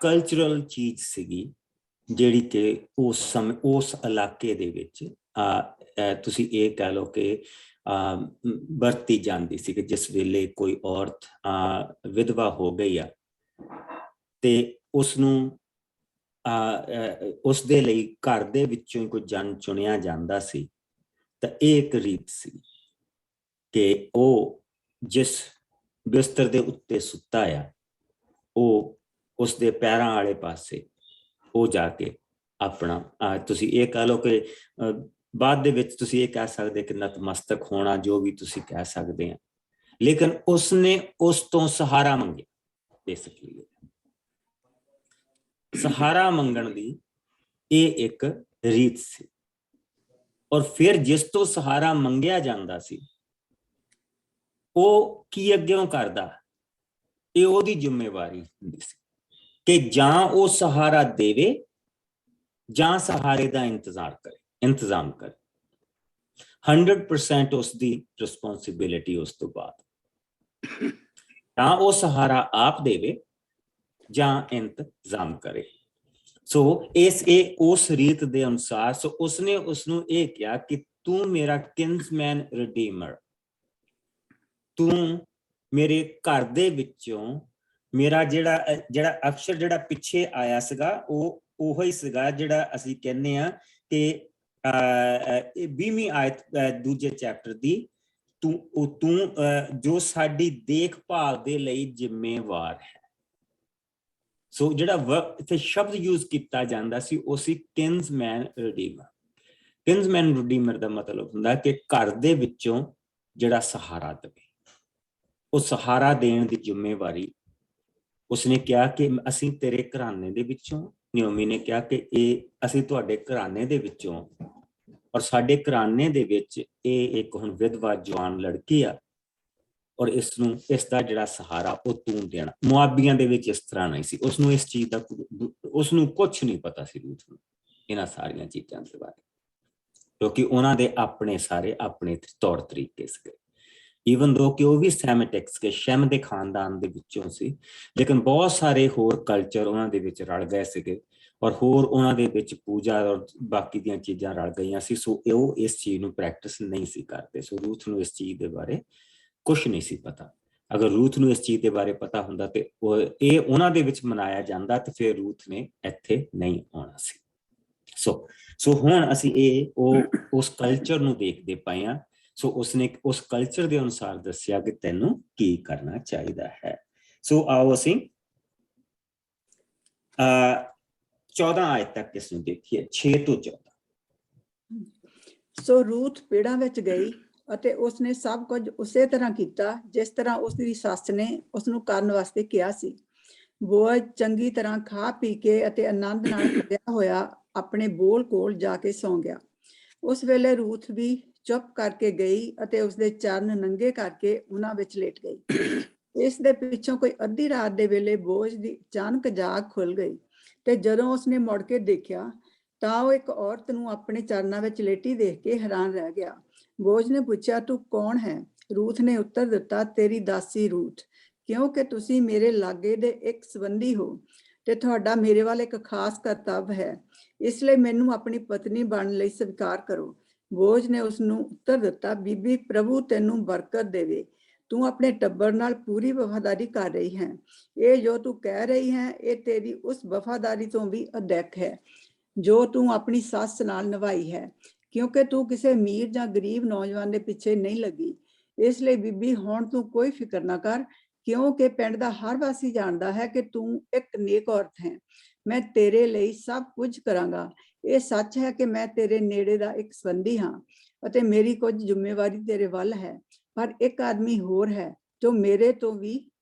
[SPEAKER 1] ਕਲਚਰਲ ਚੀਜ਼ ਸੀਗੀ ਜਿਹੜੀ ਕਿ ਉਸ ਸਮੇਂ ਉਸ ਇਲਾਕੇ ਦੇ ਵਿੱਚ ਤੁਸੀਂ ਇਹ ਕਹਿ ਲਓ ਕਿ ਵਰਤੀ ਜਾਂਦੀ ਸੀ ਕਿ ਜਿਸ ਵੇਲੇ ਕੋਈ ਔਰਤ ਵਿਧਵਾ ਹੋ ਗਈ ਆ ਤੇ ਉਸਨੂੰ ਉਸਦੇ ਲਈ ਘਰ ਦੇ ਵਿੱਚੋਂ ਕੋਈ ਜਨ ਚੁਣਿਆ ਜਾਂਦਾ ਸੀ। ਤਾਂ ਇਹ ਇੱਕ ਰੀਤ ਸੀ ਕਿ ਉਹ ਜਿਸ ਬਿਸਤਰ ਦੇ ਉੱਤੇ ਸੁੱਤਾ ਆ, ਉਹ ਉਸਦੇ ਪੈਰਾਂ ਵਾਲੇ ਪਾਸੇ ਉਹ ਜਾ ਕੇ ਆਪਣਾ ਤੁਸੀਂ ਇਹ ਕਹਿ ਲਓ ਕਿ ਬਾਅਦ ਦੇ ਵਿੱਚ ਤੁਸੀਂ ਇਹ ਕਹਿ ਸਕਦੇ ਕਿ ਨਤਮਸਤਕ ਹੋਣਾ, ਜੋ ਵੀ ਤੁਸੀਂ ਕਹਿ ਸਕਦੇ ਆ, ਲੇਕਿਨ ਉਸਨੇ ਉਸ ਤੋਂ ਸਹਾਰਾ ਮੰਗਿਆ। ਬੇਸਿਕਲੀ ਸਹਾਰਾ ਮੰਗਣ ਦੀ ਇਹ ਇੱਕ ਰੀਤ ਸੀ। ਔਰ ਫਿਰ ਜਿਸ ਤੋਂ ਸਹਾਰਾ ਮੰਗਿਆ ਜਾਂਦਾ ਸੀ ਉਹ ਕੀ ਅੱਗਿਓਂ ਕਰਦਾ, ਇਹ ਉਹਦੀ ਜ਼ਿੰਮੇਵਾਰੀ ਹੁੰਦੀ ਸੀ ਕਿ ਜਾਂ ਉਹ ਸਹਾਰਾ ਦੇਵੇ ਜਾਂ ਸਹਾਰੇ ਦਾ ਇੰਤਜ਼ਾਮ ਕਰੇ। 100% ਉਸਦੀ ਰਿਸਪੌਂਸਿਬਿਲਿਟੀ ਉਸ ਤੋਂ ਬਾਅਦ, ਤਾਂ ਉਹ ਸਹਾਰਾ ਆਪ ਦੇਵੇ ਜਾਂ ਇੰਤਜ਼ਾਮ ਕਰੇ। ਸੋ ਇਹ ਉਸ ਰੀਤ ਦੇ ਅਨੁਸਾਰ ਸੋ ਉਸਨੇ ਉਸਨੂੰ ਇਹ ਕਿਹਾ ਕਿ ਤੂੰ ਮੇਰਾ ਕਿਨਸਮੈਨ ਰਿਡੀਮਰ, ਤੂੰ ਮੇਰੇ ਘਰ ਦੇ ਵਿੱਚੋਂ ਮੇਰਾ ਜਿਹੜਾ ਅਕਸ਼ਰ ਜਿਹੜਾ ਪਿੱਛੇ ਆਇਆ ਸੀਗਾ ਉਹ ਹੀ ਸੀਗਾ ਜਿਹੜਾ ਅਸੀਂ ਕਹਿੰਦੇ ਆ ਕਿ 20ਵੀਂ ਆਇਤ ਦੂਜੇ ਚੈਪਟਰ ਦੀ, ਤੂੰ ਜੋ ਸਾਡੀ ਦੇਖਭਾਲ ਦੇ ਲਈ ਜ਼ਿੰਮੇਵਾਰ ਹੈ। ਸੋ ਜਿਹੜਾ ਇੱਥੇ ਸ਼ਬਦ ਯੂਜ਼ ਕੀਤਾ ਜਾਂਦਾ ਸੀ ਉਹ ਸੀ ਕਿਨਸਮੈਨ ਰਿਡੀਮਰ। ਕਿਨਸਮੈਨ ਰਿਡੀਮਰ ਦਾ ਮਤਲਬ ਹੁੰਦਾ ਕਿ ਘਰ ਦੇ ਵਿੱਚੋਂ ਜਿਹੜਾ ਸਹਾਰਾ ਦੇਵੇ, ਉਹ ਸਹਾਰਾ ਦੇਣ ਦੀ ਜ਼ਿੰਮੇਵਾਰੀ ਉਸਨੇ ਕਿਹਾ ਕਿ ਅਸੀਂ ਤੇਰੇ ਘਰਾਣੇ ਦੇ ਵਿੱਚੋਂ, ਨਿਓਮੀ ਨੇ ਕਿਹਾ ਕਿ ਇਹ ਅਸੀਂ ਤੁਹਾਡੇ ਘਰਾਣੇ ਦੇ ਵਿੱਚੋਂ, ਔਰ ਸਾਡੇ ਘਰਾਣੇ ਦੇ ਵਿੱਚ ਇਹ ਇੱਕ ਹੁਣ ਵਿਧਵਾ ਜਵਾਨ ਲੜਕੀ ਆ, ਔਰ ਇਸ ਦਾ ਜਿਹੜਾ ਸਹਾਰਾ ਉਹ ਤੂੰ ਦੇਣਾ। ਮੁਆਬੀਆਂ ਦੇ ਵਿੱਚ ਇਸ ਤਰ੍ਹਾਂ ਨਹੀਂ ਸੀ, ਉਸਨੂੰ ਇਸ ਚੀਜ਼ ਦਾ ਉਸਨੂੰ ਕੁਛ ਨਹੀਂ ਪਤਾ ਸੀ ਰੂਥ ਨੂੰ ਇਹਨਾਂ ਸਾਰੀਆਂ ਚੀਜ਼ਾਂ ਦੇ ਬਾਰੇ, ਕਿਉਂਕਿ ਉਹਨਾਂ ਦੇ ਆਪਣੇ ਤੌਰ ਤਰੀਕੇ ਸੀਗੇ। ਈਵਨ ਦੋ ਕਿ ਉਹ ਵੀ ਸੈਮਿਟਿਕਸ ਕੇ ਸ਼ੈਮ ਦੇ ਖਾਨਦਾਨ ਦੇ ਵਿੱਚੋਂ ਸੀ, ਲੇਕਿਨ ਬਹੁਤ ਸਾਰੇ ਹੋਰ ਕਲਚਰ ਉਹਨਾਂ ਦੇ ਵਿੱਚ ਰਲ ਗਏ ਸੀਗੇ, ਔਰ ਹੋਰ ਉਹਨਾਂ ਦੇ ਵਿੱਚ ਪੂਜਾ ਔਰ ਬਾਕੀ ਦੀਆਂ ਚੀਜ਼ਾਂ ਰਲ ਗਈਆਂ ਸੀ। ਸੋ ਉਹ ਇਸ ਚੀਜ਼ ਨੂੰ ਪ੍ਰੈਕਟਿਸ ਨਹੀਂ ਸੀ ਕਰਦੇ। ਸੋ ਰੂਥ ਨੂੰ ਇਸ ਚੀਜ਼ ਦੇ ਬਾਰੇ ਕੁਛ ਨਹੀਂ ਸੀ ਪਤਾ। ਅਗਰ ਰੂਥ ਨੂੰ ਇਸ ਚੀਜ਼ ਦੇ ਬਾਰੇ ਪਤਾ ਹੁੰਦਾ ਤੇ ਇਹ ਉਹਨਾਂ ਦੇ ਵਿੱਚ ਮਨਾਇਆ ਜਾਂਦਾ ਤੇ ਫਿਰ ਰੂਥ ਨੇ ਇੱਥੇ ਨਹੀਂ ਆਉਣਾ ਸੀ। ਸੋ ਹੁਣ ਅਸੀਂ ਉਸ ਕਲਚਰ ਨੂੰ ਦੇਖਦੇ ਪਏ ਹਾਂ। ਸੋ ਉਸਨੇ ਉਸ ਕਲਚਰ ਦੇ ਅਨੁਸਾਰ ਦੱਸਿਆ ਕਿ ਤੈਨੂੰ ਕੀ ਕਰਨਾ ਚਾਹੀਦਾ ਹੈ। ਸੋ ਆਓ ਅਸੀਂ 14 ਆਇਤ ਤੱਕ ਇਸ ਨੂੰ ਦੇਖੀਏ, 6 ਤੋਂ 14।
[SPEAKER 3] ਸੋ ਰੂਥ ਪਿੜਾਂ ਵਿੱਚ ਗਈ ਅਤੇ ਉਸਨੇ ਸਭ ਕੁਝ ਉਸੇ ਤਰ੍ਹਾਂ ਕੀਤਾ ਜਿਸ ਤਰ੍ਹਾਂ ਉਸਦੀ ਸੱਸ ਨੇ ਉਸਨੂੰ ਕਰਨ ਵਾਸਤੇ ਕਿਹਾ ਸੀ। ਬੋਅਜ਼ ਚੰਗੀ ਤਰ੍ਹਾਂ ਖਾ ਪੀ ਕੇ ਅਤੇ ਆਨੰਦ ਨਾਲ ਭਰਿਆ ਹੋਇਆ ਆਪਣੇ ਬੋਲ ਕੋਲ ਜਾ ਕੇ ਸੌਂ ਗਿਆ। ਉਸ ਵੇਲੇ ਰੂਥ ਵੀ ਚੁੱਪ ਕਰਕੇ ਗਈ ਅਤੇ ਉਸਦੇ ਚਰਨ ਨੰਗੇ ਕਰਕੇ ਉਹਨਾਂ ਵਿੱਚ ਲੇਟ ਗਈ। ਇਸ ਦੇ ਪਿੱਛੋਂ ਕੋਈ ਅੱਧੀ ਰਾਤ ਦੇ ਵੇਲੇ ਬੋਅਜ਼ ਦੀ ਅਚਾਨਕ ਜਾਗ ਖੁੱਲ ਗਈ ਤੇ ਜਦੋਂ ਉਸਨੇ ਮੁੜ ਕੇ ਦੇਖਿਆ ਤਾਂ ਉਹ ਇੱਕ ਔਰਤ ਨੂੰ ਆਪਣੇ ਚਰਨਾਂ ਵਿੱਚ ਲੇਟੀ ਦੇਖ ਕੇ ਹੈਰਾਨ ਰਹਿ ਗਿਆ। ਬੋਅਜ਼ ਨੇ ਪੁੱਛਿਆ, ਤੂੰ ਕੌਣ ਹੈ? ਰੂਥ ਨੇ ਉੱਤਰ ਦਿੱਤਾ, ਤੇਰੀ ਦਾਸੀ ਰੂਥ, ਕਿਉਂਕਿ ਤੁਸੀਂ ਮੇਰੇ ਲਾਗੇ ਦੇ ਇੱਕ ਸੰਬੰਧੀ ਹੋ ਤੇ ਤੁਹਾਡਾ ਮੇਰੇ ਵੱਲ ਇੱਕ ਖਾਸ ਕਰਤੱਵ ਹੈ, ਇਸ ਲਈ ਮੈਨੂੰ ਆਪਣੀ ਪਤਨੀ ਬਣਨ ਲਈ ਸਵੀਕਾਰ ਕਰੋ। ਬੋਅਜ਼ ਨੇ ਉਸਨੂੰ ਉੱਤਰ ਦਿੱਤਾ, ਬੀਬੀ, ਪ੍ਰਭੂ ਤੈਨੂੰ ਬਰਕਤ ਦੇਵੇ। ਤੂੰ ਆਪਣੇ ਟੱਬਰ ਨਾਲ ਪੂਰੀ ਵਫਾਦਾਰੀ ਕਰ ਰਹੀ ਹੈ। ਇਹ ਜੋ ਤੂੰ ਕਹਿ ਰਹੀ ਹੈ ਇਹ ਤੇਰੀ ਉਸ ਵਫਾਦਾਰੀ ਤੋਂ ਵੀ ਅਧਿਕ ਹੈ ਜੋ ਤੂੰ ਆਪਣੀ ਸੱਸ ਨਾਲ ਨਿਭਾਈ ਹੈ, ਕਿਉਂਕਿ ਤੂੰ ਕਿਸੇ ਅਮੀਰ ਜਾਂ ਗਰੀਬ ਨੌਜਵਾਨ ਦੇ ਪਿੱਛੇ ਨਹੀਂ ਲੱਗੀ। ਇਸ ਲਈ ਬੀਬੀ, ਹੁਣ ਤੂੰ ਕੋਈ ਫਿਕਰ ਨਾ ਕਰ, ਕਿਉਂਕਿ ਪਿੰਡ ਦਾ ਹਰ ਵਾਸੀ ਜਾਣਦਾ ਹੈ ਕਿ ਤੂੰ ਇੱਕ ਨੇਕ ਔਰਤ ਹੈ। ਮੈਂ ਤੇਰੇ ਲਈ ਸਭ ਕੁਝ ਕਰਾਂਗਾ। ਇਹ ਸੱਚ ਹੈ ਕਿ ਮੈਂ ਤੇਰੇ ਨੇੜੇ ਦਾ ਇੱਕ ਸੰਬੰਧੀ ਹਾਂ ਅਤੇ ਮੇਰੀ ਕੁਝ ਜ਼ਿੰਮੇਵਾਰੀ ਤੇਰੇ ਵੱਲ ਹੈ, ਪਰ ਇੱਕ ਆਦਮੀ ਹੋਰ ਹੈ ਜੋ ਮੇਰੇ ਤੋਂ ਵੀ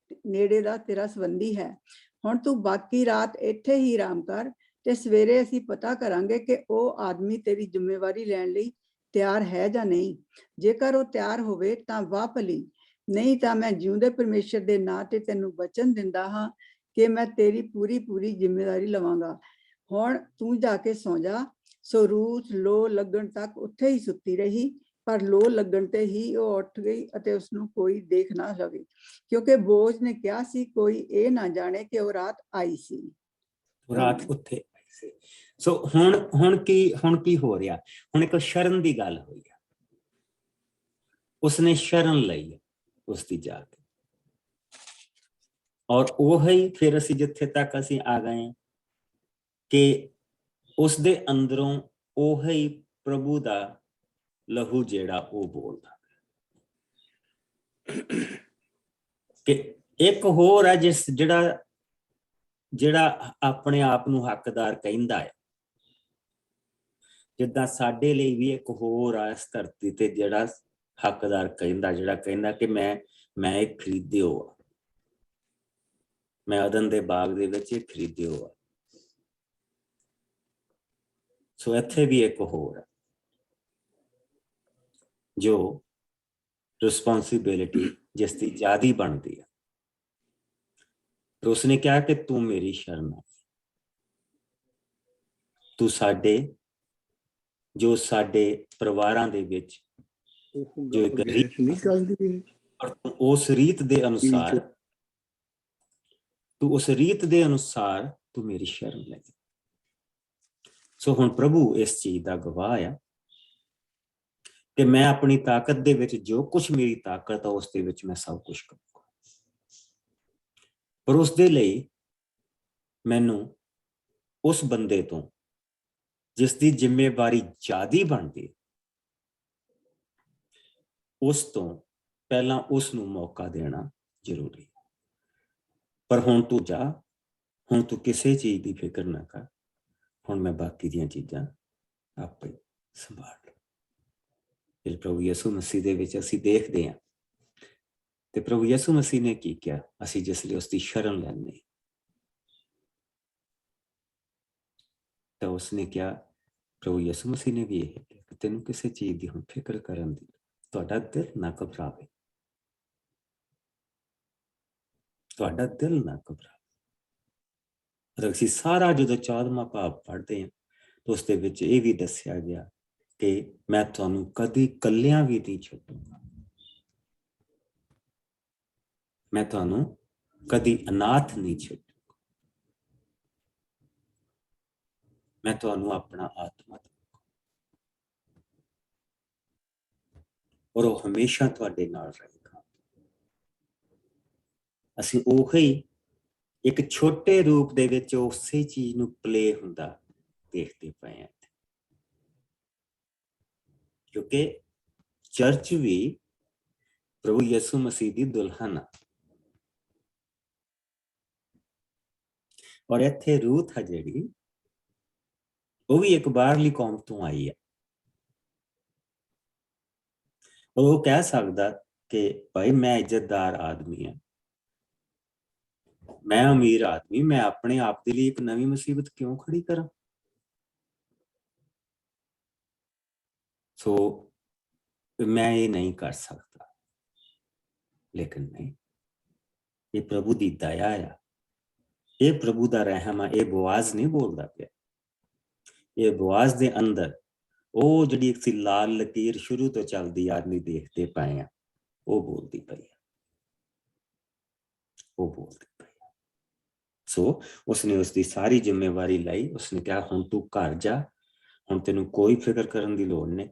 [SPEAKER 3] ਨੇੜੇ ਦਾ ਤੇਰਾ ਸੰਬੰਧੀ ਹੈ। ਹੁਣ ਤੂੰ ਬਾਕੀ ਰਾਤ ਇੱਥੇ ਹੀ ਆਰਾਮ ਕਰ ਤੇ ਸਵੇਰੇ ਅਸੀਂ ਪਤਾ ਕਰਾਂਗੇ ਕਿ ਉਹ ਆਦਮੀ ਤੇਰੀ ਜ਼ਿੰਮੇਵਾਰੀ ਲੈਣ ਲਈ ਤਿਆਰ ਹੈ ਜਾਂ ਨਹੀਂ। ਜੇਕਰ ਉਹ ਤਿਆਰ ਹੋਵੇ ਤਾਂ ਵਾਹ ਭਲੀ, ਨਹੀਂ ਤਾਂ ਮੈਂ ਜਿਉਂਦੇ ਪਰਮੇਸ਼ਰ ਦੇ ਨਾਂ ਤੇ ਤੈਨੂੰ ਵਚਨ ਦਿੰਦਾ ਹਾਂ ਕਿ ਮੈਂ ਤੇਰੀ ਪੂਰੀ ਜ਼ਿੰਮੇਵਾਰੀ ਲਵਾਂਗਾ। ਹੁਣ ਤੂੰ ਜਾ ਕੇ ਸੌਂ ਜਾ। ਸੋ ਰੂਥ ਲੋ ਲੱਗਣ ਤੱਕ ਉੱਥੇ ਹੀ ਸੁੱਤੀ ਰਹੀ, ਪਰ ਲੋ ਲੱਗਣ ਤੇ ਹੀ ਉਹ ਉੱਠ ਗਈ ਅਤੇ ਉਸਨੂੰ ਕੋਈ ਦੇਖ ਨਾ ਲਵੇ, ਕਿਉਂਕਿ ਬੋਅਜ਼ ਨੇ ਕਿਹਾ ਸੀ, ਕੋਈ ਇਹ ਨਾ ਜਾਣੇ ਕਿ ਉਹ ਰਾਤ ਆਈ ਸੀ।
[SPEAKER 1] ਰਾਤ ਉੱਥੇ ਆਈ ਸੀ। ਸੋ ਹੁਣ ਕੀ ਹੋ ਰਿਹਾ? ਹੁਣ ਇੱਕ ਸ਼ਰਨ ਦੀ ਗੱਲ ਹੋਈ ਹੈ। ਉਸਨੇ ਸ਼ਰਨ ਲਈ ਹੈ ਉਸਦੀ ਜਾ ਕੇ, ਔਰ ਉਹੀ ਫਿਰ ਅਸੀਂ ਜਿੱਥੇ ਤੱਕ ਅਸੀਂ ਆ ਗਏ ਹਾਂ ਕਿ ਉਸਦੇ ਅੰਦਰੋਂ ਉਹੀ ਪ੍ਰਭੂ ਦਾ ਲਹੂ ਜਿਹੜਾ ਉਹ ਬੋਲਦਾ ਕਿ ਇੱਕ ਹੋਰ ਹੈ ਜਿਹੜਾ ਆਪਣੇ ਆਪ ਨੂੰ ਹੱਕਦਾਰ ਕਹਿੰਦਾ ਹੈ। ਜਿੱਦਾਂ ਸਾਡੇ ਲਈ ਵੀ ਇੱਕ ਹੋਰ ਆ ਇਸ ਧਰਤੀ ਤੇ ਜਿਹੜਾ ਹੱਕਦਾਰ ਕਹਿੰਦਾ, ਜਿਹੜਾ ਕਹਿੰਦਾ ਕਿ ਮੈਂ ਇਹ ਖਰੀਦਿਓ ਆ, ਮੈਂ ਅਦਨ ਦੇ ਬਾਗ ਦੇ ਵਿੱਚ ਇਹ ਖਰੀਦਿਓ ਆ। ਸੋ ਇੱਥੇ ਵੀ ਇੱਕ ਹੋਰ ਹੈ ਜੋ ਰਿਸਪੌਂਸਿਬਿਲਿਟੀ ਜਿਸ ਦੀ ਜ਼ਿਆਦੀ ਬਣਦੀ ਹੈ। ਤੇ ਉਸਨੇ ਕਿਹਾ ਕਿ ਤੂੰ ਮੇਰੀ ਸ਼ਰਨ ਹੈ, ਤੂੰ ਸਾਡੇ ਪਰਿਵਾਰਾਂ ਦੇ ਵਿੱਚ ਜੋ ਇੱਕ ਉਸ ਰੀਤ ਦੇ ਅਨੁਸਾਰ ਤੂੰ ਮੇਰੀ ਸ਼ਰਨ ਲੈ। ਸੋ ਹੁਣ ਪ੍ਰਭੂ ਇਸ ਚੀਜ਼ ਦਾ ਗਵਾਹ ਆ ਕਿ ਮੈਂ ਆਪਣੀ ਤਾਕਤ ਦੇ ਵਿੱਚ ਜੋ ਕੁਝ ਮੇਰੀ ਤਾਕਤ ਆ ਉਸ ਦੇ ਵਿੱਚ ਮੈਂ ਸਭ ਕੁਝ ਕਰੂੰਗਾ, ਪਰ ਉਸ ਦੇ ਲਈ ਮੈਨੂੰ ਉਸ ਬੰਦੇ ਤੋਂ ਜਿਸ ਦੀ ਜ਼ਿੰਮੇਵਾਰੀ ਜ਼ਿਆਦੀ ਬਣਦੀ, ਉਸ ਤੋਂ ਪਹਿਲਾਂ ਉਸ ਨੂੰ ਮੌਕਾ ਦੇਣਾ ਜ਼ਰੂਰੀ ਹੈ। ਪਰ ਹੁਣ ਤੂੰ ਜਾ, ਹੁਣ ਤੂੰ ਕਿਸੇ ਚੀਜ਼ ਦੀ ਫਿਕਰ ਨਾ ਕਰ, ਹੁਣ ਮੈਂ ਬਾਕੀ ਦੀਆਂ ਚੀਜ਼ਾਂ ਆਪੇ ਸੰਭਾਲ ਲਵਾਂ। ਫਿਰ ਪ੍ਰਭੂ ਯਿਸੂ ਮਸੀਹ ਦੇ ਵਿੱਚ ਅਸੀਂ ਦੇਖਦੇ ਹਾਂ ਤੇ ਪ੍ਰਭੂ ਯਿਸੂ ਮਸੀਹ ਨੇ ਕੀ ਕਿਹਾ? ਅਸੀਂ ਜਿਸ ਲਈ ਉਸਦੀ ਸ਼ਰਨ ਲੈਂਦੇ ਤਾਂ ਉਸਨੇ ਕਿਹਾ, ਪ੍ਰਭੂ ਯਿਸੂ ਮਸੀਹ ਨੇ ਵੀ ਇਹ ਕਿਹਾ ਕਿ ਤੈਨੂੰ ਕਿਸੇ ਚੀਜ਼ ਦੀ ਹੁਣ ਫਿਕਰ ਕਰਨ ਦੀ, ਤੁਹਾਡਾ ਦਿਲ ਨਾ ਘਬਰਾਵੇ, ਤੁਹਾਡਾ ਦਿਲ ਨਾ ਘਬਰਾਵੇ। ਅਸੀਂ ਸਾਰਾ ਜਦੋਂ 14ਵਾਂ ਭਾਵ ਪੜ੍ਹਦੇ ਹਾਂ ਤਾਂ ਉਸ ਦੇ ਵਿੱਚ ਇਹ ਵੀ ਦੱਸਿਆ ਗਿਆ ਕਿ ਮੈਂ ਤੁਹਾਨੂੰ ਕਦੀ ਇਕੱਲਿਆਂ ਵੀ ਨਹੀਂ ਛੱਡੂੰਗਾ, ਮੈਂ ਤੁਹਾਨੂੰ ਕਦੀ ਅਨਾਥ ਨਹੀਂ ਛੱਡੂੰਗਾ, ਮੈਂ ਤੁਹਾਨੂੰ ਆਪਣਾ ਆਤਮਾ ਦਊਂਗਾ ਔਰ ਉਹ ਹਮੇਸ਼ਾ ਤੁਹਾਡੇ ਨਾਲ ਰਹੇਗਾ। ਅਸੀਂ ਉਹੀ ਇੱਕ ਛੋਟੇ ਰੂਪ ਦੇ ਵਿੱਚ ਉਸੇ ਚੀਜ਼ ਨੂੰ ਪਲੇ ਹੁੰਦਾ ਦੇਖਦੇ ਪਏ ਹਾਂ, ਕਿਉਂਕਿ ਚਰਚ ਵੀ ਪ੍ਰਭੂ ਯਿਸੂ ਮਸੀਹ ਦੀ ਦੁਲਹਨ ਆ। ਔਰ ਇੱਥੇ ਰੂਥ ਆ ਜਿਹੜੀ, ਉਹ ਵੀ ਇੱਕ ਬਾਹਰਲੀ ਕੌਮ ਤੋਂ ਆਈ ਹੈ। ਉਹ ਕਹਿ ਸਕਦਾ ਕਿ ਭਾਈ ਮੈਂ ਇੱਜ਼ਤਦਾਰ ਆਦਮੀ ਹਾਂ, ਮੈਂ ਅਮੀਰ ਆਦਮੀ, ਮੈਂ ਆਪਣੇ ਆਪ ਦੇ ਲਈ ਇੱਕ ਨਵੀਂ ਮੁਸੀਬਤ ਕਿਉਂ ਖੜੀ ਕਰਾਂ। ਸੋ ਮੈਂ ਇਹ ਨਹੀਂ ਕਰ ਸਕਦਾ। ਲੇਕਿਨ ਨਹੀਂ, ਇਹ ਪ੍ਰਭੂ ਦੀ ਦਇਆ ਆ, ਇਹ ਪ੍ਰਭੂ ਦਾ ਰਹਿਮ ਆ। ਇਹ ਬੋਆਜ਼ ਨਹੀਂ ਬੋਲਦਾ ਪਿਆ, ਇਹ ਬੋਆਜ਼ ਦੇ ਅੰਦਰ ਉਹ ਜਿਹੜੀ ਇੱਕ ਲਾਲ ਲਕੀਰ ਸ਼ੁਰੂ ਤੋਂ ਚੱਲਦੀ ਆਦਮੀ ਦੇਖਦੇ ਪਏ ਆ, ਉਹ ਬੋਲਦੀ ਪਈ ਆ, ਉਹ ਬੋਲਦੀ ਪਈ ਆ। ਸੋ ਉਸਨੇ ਉਸਦੀ ਸਾਰੀ ਜ਼ਿੰਮੇਵਾਰੀ ਲਈ। ਉਸਨੇ ਕਿਹਾ ਹੁਣ ਤੂੰ ਘਰ ਜਾ, ਹੁਣ ਤੈਨੂੰ ਕੋਈ ਫਿਕਰ ਕਰਨ ਦੀ ਲੋੜ ਨਹੀਂ,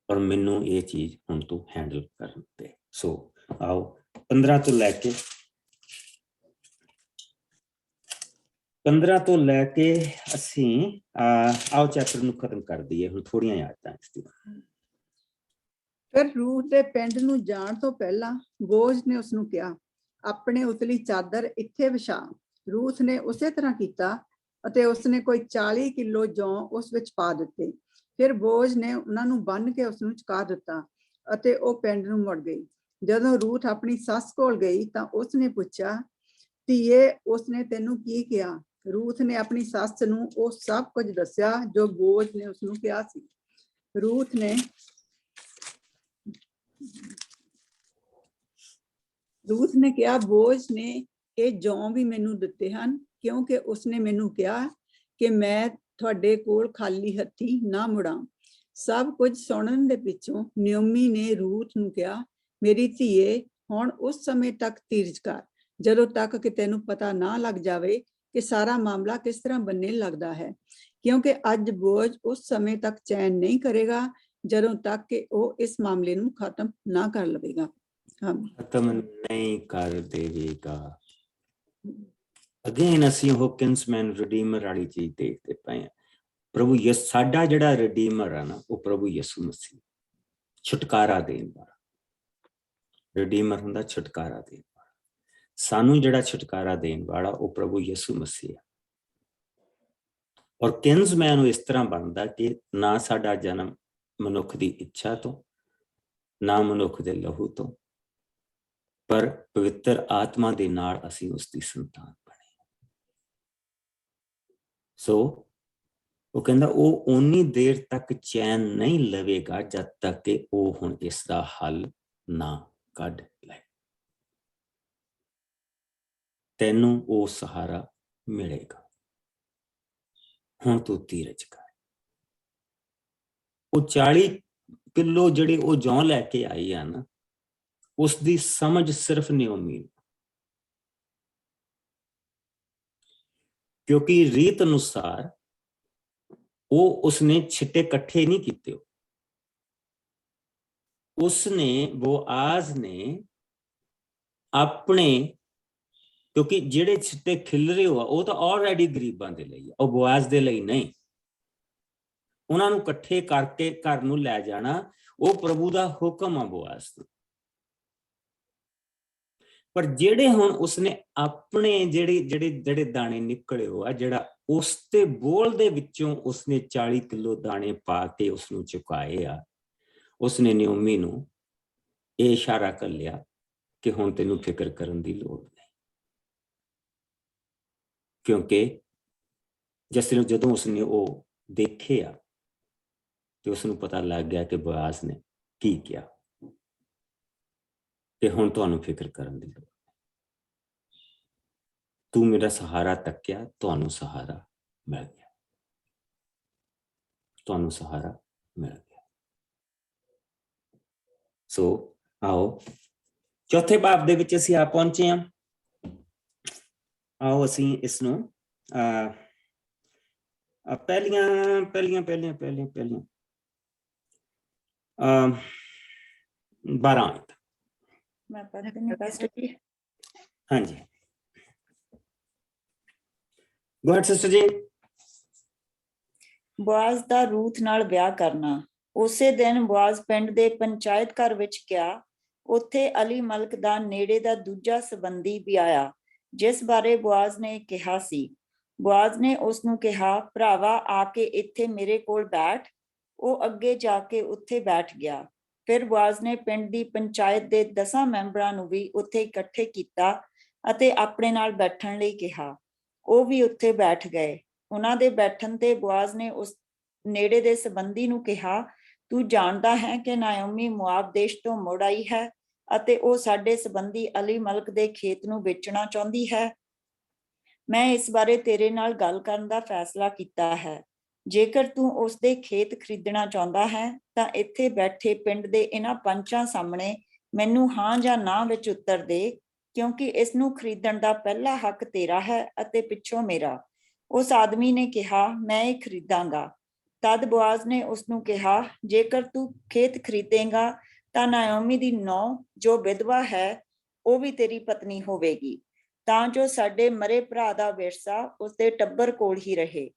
[SPEAKER 1] ਔਰ ਮੈਨੂੰ ਇਹ ਚੀਜ਼ ਹੁਣ ਤੂੰ ਹੈਂਡਲ ਕਰਨ ਦੇ। ਸੋ ਆਓ 15 ਤੋਂ ਲੈ ਕੇ ਅਸੀਂ ਆਓ ਚੈਪਟਰ ਨੂੰ ਖਤਮ ਕਰ ਦਈਏ। ਹੁਣ ਥੋੜੀਆਂ ਯਾਦਾਂ ਇਸ ਦੀ।
[SPEAKER 3] ਫਿਰ ਰੂਥ ਦੇ ਪਿੰਡ ਨੂੰ ਜਾਣ ਤੋਂ ਪਹਿਲਾਂ ਬੋਜ਼ ਨੇ ਉਸਨੂੰ ਕਿਹਾ, ਆਪਣੇ ਉਤਲੀ ਚਾਦਰ ਇੱਥੇ ਵਿਛਾ। ਰੂਥ ਨੇ ਉਸੇ ਤਰ੍ਹਾਂ ਕੀਤਾ ਅਤੇ ਉਸਨੇ ਕੋਈ 40 ਕਿਲੋ ਜੌਂ ਉਸ ਵਿੱਚ ਪਾ ਦਿੱਤੇ। ਫਿਰ ਬੋਜ਼ ਨੇ ਉਹਨਾਂ ਨੂੰ ਬੰਨ੍ਹ ਕੇ ਉਸਨੂੰ ਚੁਕਾ ਦਿੱਤਾ ਅਤੇ ਉਹ ਪਿੰਡ ਨੂੰ ਮੁੜ ਗਈ। ਜਦੋਂ ਰੂਥ ਆਪਣੀ ਸੱਸ ਕੋਲ ਗਈ ਤਾਂ ਉਸਨੇ ਪੁੱਛਿਆ, ਧੀਏ, ਉਸਨੇ ਤੈਨੂੰ ਕੀ ਕਿਹਾ? ਰੂਥ ਨੇ ਆਪਣੀ ਸੱਸ ਨੂੰ ਉਹ ਸਭ ਕੁਝ ਦੱਸਿਆ ਜੋ ਬੋਜ਼ ਨੇ ਉਸਨੂੰ ਕਿਹਾ ਸੀ। ਰੂਥ ਨੇ ਕਿਹਾ, ਬੋਜ਼ ਨੇ ਇਹ ਜੌਂ ਵੀ ਮੈਨੂੰ ਦਿੱਤੇ ਹਨ, ਕਿਉਂਕਿ ਉਸਨੇ ਮੈਨੂੰ ਕਿਹਾ ਕਿ ਮੈਂ ਤੁਹਾਡੇ ਕੋਲ ਖਾਲੀ ਹੱਥੀ ਨਾ ਮੁੜਾਂ। ਸਭ ਕੁਝ ਸੁਣਨ ਦੇ ਪਿੱਛੋਂ ਨਿਓਮੀ ਨੇ ਰੂਥ ਨੂੰ ਕਿਹਾ, ਮੇਰੀ ਧੀਏ, ਹੁਣ ਉਸ ਸਮੇਂ ਤੱਕ ਧੀਰਜ ਕਰ ਜਦੋਂ ਤੱਕ ਕਿ ਤੈਨੂੰ ਪਤਾ ਨਾ ਲੱਗ ਜਾਵੇ ਕਿ ਸਾਰਾ ਮਾਮਲਾ ਕਿਸ ਤਰ੍ਹਾਂ ਬੰਨੇ ਲੱਗਦਾ ਹੈ, ਕਿਉਂਕਿ ਅੱਜ ਬੋਝ ਉਸ ਸਮੇਂ ਤੱਕ ਚੈਨ ਨਹੀਂ ਕਰੇਗਾ ਜਦੋਂ ਤੱਕ ਕਿ ਉਹ ਇਸ ਮਾਮਲੇ ਨੂੰ ਖਤਮ ਨਾ ਕਰ ਲਵੇਗਾ।
[SPEAKER 1] ਖਤਮ ਨਹੀਂ ਕਰ ਦੇਵੇਗਾ। ਅਗੇਨ ਅਸੀਂ ਉਹ ਕਿੰਸਮੈਨ ਰਿਡੀਮਰ ਵਾਲੀ ਚੀਜ਼ ਦੇਖਦੇ ਪਏ ਹਾਂ। ਪ੍ਰਭੂ ਸਾਡਾ ਜਿਹੜਾ ਰਿਡੀਮਰ ਆ ਨਾ, ਉਹ ਪ੍ਰਭੂ ਯਿਸੂ ਮਸੀਹ, ਛੁਟਕਾਰਾ ਦੇਣ ਵਾਲਾ। ਰਿਡੀਮਰ ਹੁੰਦਾ ਛੁਟਕਾਰਾ ਦੇਣ ਵਾਲਾ। ਸਾਨੂੰ ਜਿਹੜਾ ਛੁਟਕਾਰਾ ਦੇਣ ਵਾਲਾ ਉਹ ਪ੍ਰਭੂ ਯਿਸੂ ਮਸੀਹ ਆ। ਔਰ ਕਿੰਸਮੈਨ ਉਹ ਇਸ ਤਰ੍ਹਾਂ ਬਣਦਾ ਕਿ ਨਾ ਸਾਡਾ ਜਨਮ ਮਨੁੱਖ ਦੀ ਇੱਛਾ ਤੋਂ, ਨਾ ਮਨੁੱਖ ਦੇ ਲਹੂ ਤੋਂ, ਪਰ ਪਵਿੱਤਰ ਆਤਮਾ ਦੇ ਨਾਲ ਅਸੀਂ ਉਸਦੀ ਸੰਤਾਨ ਬਣੇ। ਸੋ ਉਹ ਕਹਿੰਦਾ ਉਹ ਓਨੀ ਦੇਰ ਤੱਕ ਚੈਨ ਨਹੀਂ ਲਵੇਗਾ ਜਦ ਤੱਕ ਕਿ ਉਹ ਹੁਣ ਇਸ ਦਾ ਹੱਲ ਨਾ ਕੱਢ ਲੈ। ਤੈਨੂੰ ਉਹ ਸਹਾਰਾ ਮਿਲੇਗਾ, ਹੁਣ ਤੂੰ ਧੀਰਜ ਕਰ। ਉਹ 40 ਕਿਲੋ ਜਿਹੜੀ ਉਹ ਜੌਂ ਲੈ ਕੇ ਆਈ ਆ ਨਾ, ਉਸਦੀ ਸਮਝ ਸਿਰਫ ਨਿਓਮੀ, ਕਿਉਂਕਿ ਰੀਤ ਅਨੁਸਾਰ ਉਹ ਉਸਨੇ ਛਿੱਟੇ ਇਕੱਠੇ ਨਹੀਂ ਕੀਤੇ। ਉਸਨੇ ਬੋਆਜ਼ ਨੇ ਆਪਣੇ, ਕਿਉਂਕਿ ਜਿਹੜੇ ਛਿੱਟੇ ਖਿਲ ਰਹੇ ਹੋ ਉਹ ਤਾਂ ਆਲਰੇਡੀ ਗਰੀਬਾਂ ਦੇ ਲਈ ਆ, ਉਹ ਬੋਆਜ਼ ਦੇ ਲਈ ਨਹੀਂ। ਉਹਨਾਂ ਨੂੰ ਇਕੱਠੇ ਕਰਕੇ ਘਰ ਨੂੰ ਲੈ ਜਾਣਾ ਉਹ ਪ੍ਰਭੂ ਦਾ ਹੁਕਮ ਆ ਬੋਆਜ਼ ਨੂੰ। ਪਰ ਜਿਹੜੇ ਹੁਣ ਉਸਨੇ ਆਪਣੇ ਜਿਹੜੇ ਦਾਣੇ ਨਿਕਲੇ ਹੋ ਆ, ਜਿਹੜਾ ਉਸ ਤੇ ਬੋਲ ਦੇ ਵਿੱਚੋਂ ਉਸਨੇ 40 ਕਿਲੋ ਦਾਣੇ ਪਾ ਕੇ ਉਸਨੂੰ ਚੁਕਾਏ ਆ, ਉਸਨੇ ਨਿਓਮੀ ਨੂੰ ਇਹ ਇਸ਼ਾਰਾ ਕਰ ਲਿਆ ਕਿ ਹੁਣ ਤੈਨੂੰ ਫਿਕਰ ਕਰਨ ਦੀ ਲੋੜ ਨਹੀਂ। ਕਿਉਂਕਿ ਜਦੋਂ ਉਸਨੇ ਉਹ ਦੇਖਿਆ ਤੇ ਉਸਨੂੰ ਪਤਾ ਲੱਗ ਗਿਆ ਕਿ ਬੋਆਜ਼ ਨੇ ਕੀ ਕਿਹਾ ਕਿ ਹੁਣ ਤੁਹਾਨੂੰ ਫਿਕਰ ਕਰਨ ਦੀ ਲੋੜ। ਤੂੰ ਮੇਰਾ ਸਹਾਰਾ ਤੱਕਿਆ, ਤੁਹਾਨੂੰ ਸਹਾਰਾ ਮਿਲ ਗਿਆ, ਤੁਹਾਨੂੰ ਸਹਾਰਾ ਮਿਲ ਗਿਆ। ਸੋ ਆਓ ਚੌਥੇ ਭਾਵ ਦੇ ਵਿੱਚ ਅਸੀਂ ਆ ਪਹੁੰਚੇ ਹਾਂ। ਆਓ ਅਸੀਂ ਇਸ ਨੂੰ ਪਹਿਲੀਆਂ 12
[SPEAKER 2] ਮੈਂ ਪੜ੍ਹਦੀ
[SPEAKER 1] हाँ जी, गो अहेड सिस्टर जी।
[SPEAKER 2] ਬੋਆਜ਼ ਦਾ ਰੂਥ ਨਾਲ ਵਿਆਹ ਕਰਨਾ। ਉਸੇ ਦਿਨ ਬੋਆਜ਼ ਪਿੰਡ ਦੇ ਪੰਚਾਇਤ ਘਰ ਵਿੱਚ ਗਿਆ। ਉੱਥੇ ਅਲੀ ਮਲਕ ਦਾ ਨੇੜੇ ਦਾ ਦੂਜਾ ਸੰਬੰਧੀ ਵੀ ਆਇਆ, ਜਿਸ ਬਾਰੇ ਬੋਆਜ਼ ਨੇ ਕਿਹਾ ਸੀ। ਬੋਆਜ਼ ਨੇ ਉਸ ਨੂੰ ਕਿਹਾ, ਭਰਾਵਾ ਆ ਕੇ ਇੱਥੇ ਮੇਰੇ ਕੋਲ ਬੈਠ। ਉਹ ਅੱਗੇ ਜਾ ਕੇ ਉੱਥੇ ਬੈਠ ਗਿਆ। ਫਿਰ ਬੋਆਜ਼ ਨੇ ਪਿੰਡ ਦੀ ਪੰਚਾਇਤ ਦੇ 10 ਮੈਂਬਰਾਂ ਨੂੰ ਵੀ ਉੱਥੇ ਇਕੱਠੇ ਕੀਤਾ ਅਤੇ ਆਪਣੇ ਨਾਲ ਬੈਠਣ ਲਈ ਕਿਹਾ। ਉਹ ਵੀ ਉੱਥੇ ਬੈਠ ਗਏ। ਉਹਨਾਂ ਦੇ ਬੈਠਣ ਤੇ ਬੋਆਜ਼ ਨੇ ਉਸ ਨੇੜੇ ਦੇ ਸੰਬੰਧੀ ਨੂੰ ਕਿਹਾ, ਤੂੰ ਜਾਣਦਾ ਹੈ ਕਿ ਨਾਓਮੀ ਮੁਆਬ ਦੇਸ਼ ਤੋਂ ਮੁੜ ਆਈ ਹੈ ਅਤੇ ਉਹ ਸਾਡੇ ਸੰਬੰਧੀ ਅਲੀ ਮਲਕ ਦੇ ਖੇਤ ਨੂੰ ਵੇਚਣਾ ਚਾਹੁੰਦੀ ਹੈ। ਮੈਂ ਇਸ ਬਾਰੇ ਤੇਰੇ ਨਾਲ ਗੱਲ ਕਰਨ ਦਾ ਫੈਸਲਾ ਕੀਤਾ ਹੈ। ਜੇਕਰ ਤੂੰ ਉਸ ਦੇ ਖੇਤ ਖਰੀਦਣਾ ਚਾਹੁੰਦਾ ਹੈ ਤਾਂ ਇੱਥੇ ਬੈਠੇ ਪਿੰਡ ਦੇ ਇਹਨਾਂ ਪੰਚਾਂ ਸਾਹਮਣੇ ਮੈਨੂੰ ਹਾਂ ਜਾਂ ਨਾ ਵਿੱਚ ਉੱਤਰ ਦੇ, ਕਿਉਂਕਿ ਇਸ ਨੂੰ ਖਰੀਦਣ ਦਾ ਪਹਿਲਾ ਹੱਕ ਤੇਰਾ ਹੈ ਅਤੇ ਪਿੱਛੋਂ ਮੇਰਾ। ਉਸ ਆਦਮੀ ਨੇ ਕਿਹਾ, ਮੈਂ ਇਹ ਖਰੀਦਾਂਗਾ। ਤਦ ਬੋਆਜ਼ ਨੇ ਉਸ ਨੂੰ ਕਿਹਾ, ਜੇਕਰ ਤੂੰ ਖੇਤ ਖਰੀਦੇਂਗਾ ਤਾਂ ਨਾਓਮੀ ਦੀ ਨੌਂ ਜੋ ਵਿਧਵਾ ਹੈ ਉਹ ਵੀ ਤੇਰੀ ਪਤਨੀ ਹੋਵੇਗੀ, ਤਾਂ ਜੋ ਸਾਡੇ ਮਰੇ ਭਰਾ ਦਾ ਵਿਰਸਾ ਉਸਦੇ ਟੱਬਰ ਕੋਲ ਹੀ ਰਹੇ।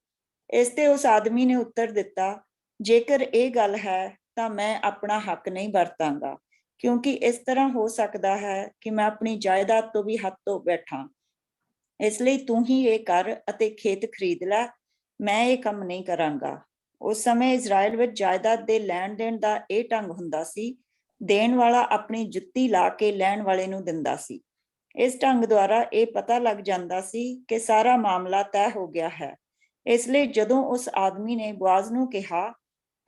[SPEAKER 2] ਇਸ ਤੇ ਉਸ ਆਦਮੀ ਨੇ ਉੱਤਰ ਦਿੱਤਾ, ਜੇਕਰ ਇਹ ਗੱਲ ਹੈ ਤਾਂ ਮੈਂ ਆਪਣਾ ਹੱਕ ਨਹੀਂ ਵਰਤਾਂਗਾ, ਕਿਉਂਕਿ ਇਸ ਤਰ੍ਹਾਂ ਹੋ ਸਕਦਾ ਹੈ ਕਿ ਮੈਂ ਆਪਣੀ ਜਾਇਦਾਦ ਤੋਂ ਵੀ ਹੱਥ ਧੋ ਬੈਠਾਂ। ਇਸ ਲਈ ਤੂੰ ਹੀ ਇਹ ਕਰ ਅਤੇ ਖੇਤ ਖਰੀਦ ਲੈ, ਮੈਂ ਇਹ ਕੰਮ ਨਹੀਂ ਕਰਾਂਗਾ। ਉਸ ਸਮੇਂ ਇਜ਼ਰਾਈਲ ਵਿੱਚ ਜਾਇਦਾਦ ਦੇ ਲੈਣ ਦੇਣ ਦਾ ਇਹ ਢੰਗ ਹੁੰਦਾ ਸੀ, ਦੇਣ ਵਾਲਾ ਆਪਣੀ ਜੁੱਤੀ ਲਾ ਕੇ ਲੈਣ ਵਾਲੇ ਨੂੰ ਦਿੰਦਾ ਸੀ। ਇਸ ਢੰਗ ਦੁਆਰਾ ਇਹ ਪਤਾ ਲੱਗ ਜਾਂਦਾ ਸੀ ਕਿ ਸਾਰਾ ਮਾਮਲਾ ਤੈਅ ਹੋ ਗਿਆ ਹੈ। ਇਸ ਲਈ ਜਦੋਂ ਉਸ ਆਦਮੀ ਨੇ ਬੋਆਜ਼ ਨੂੰ ਕਿਹਾ,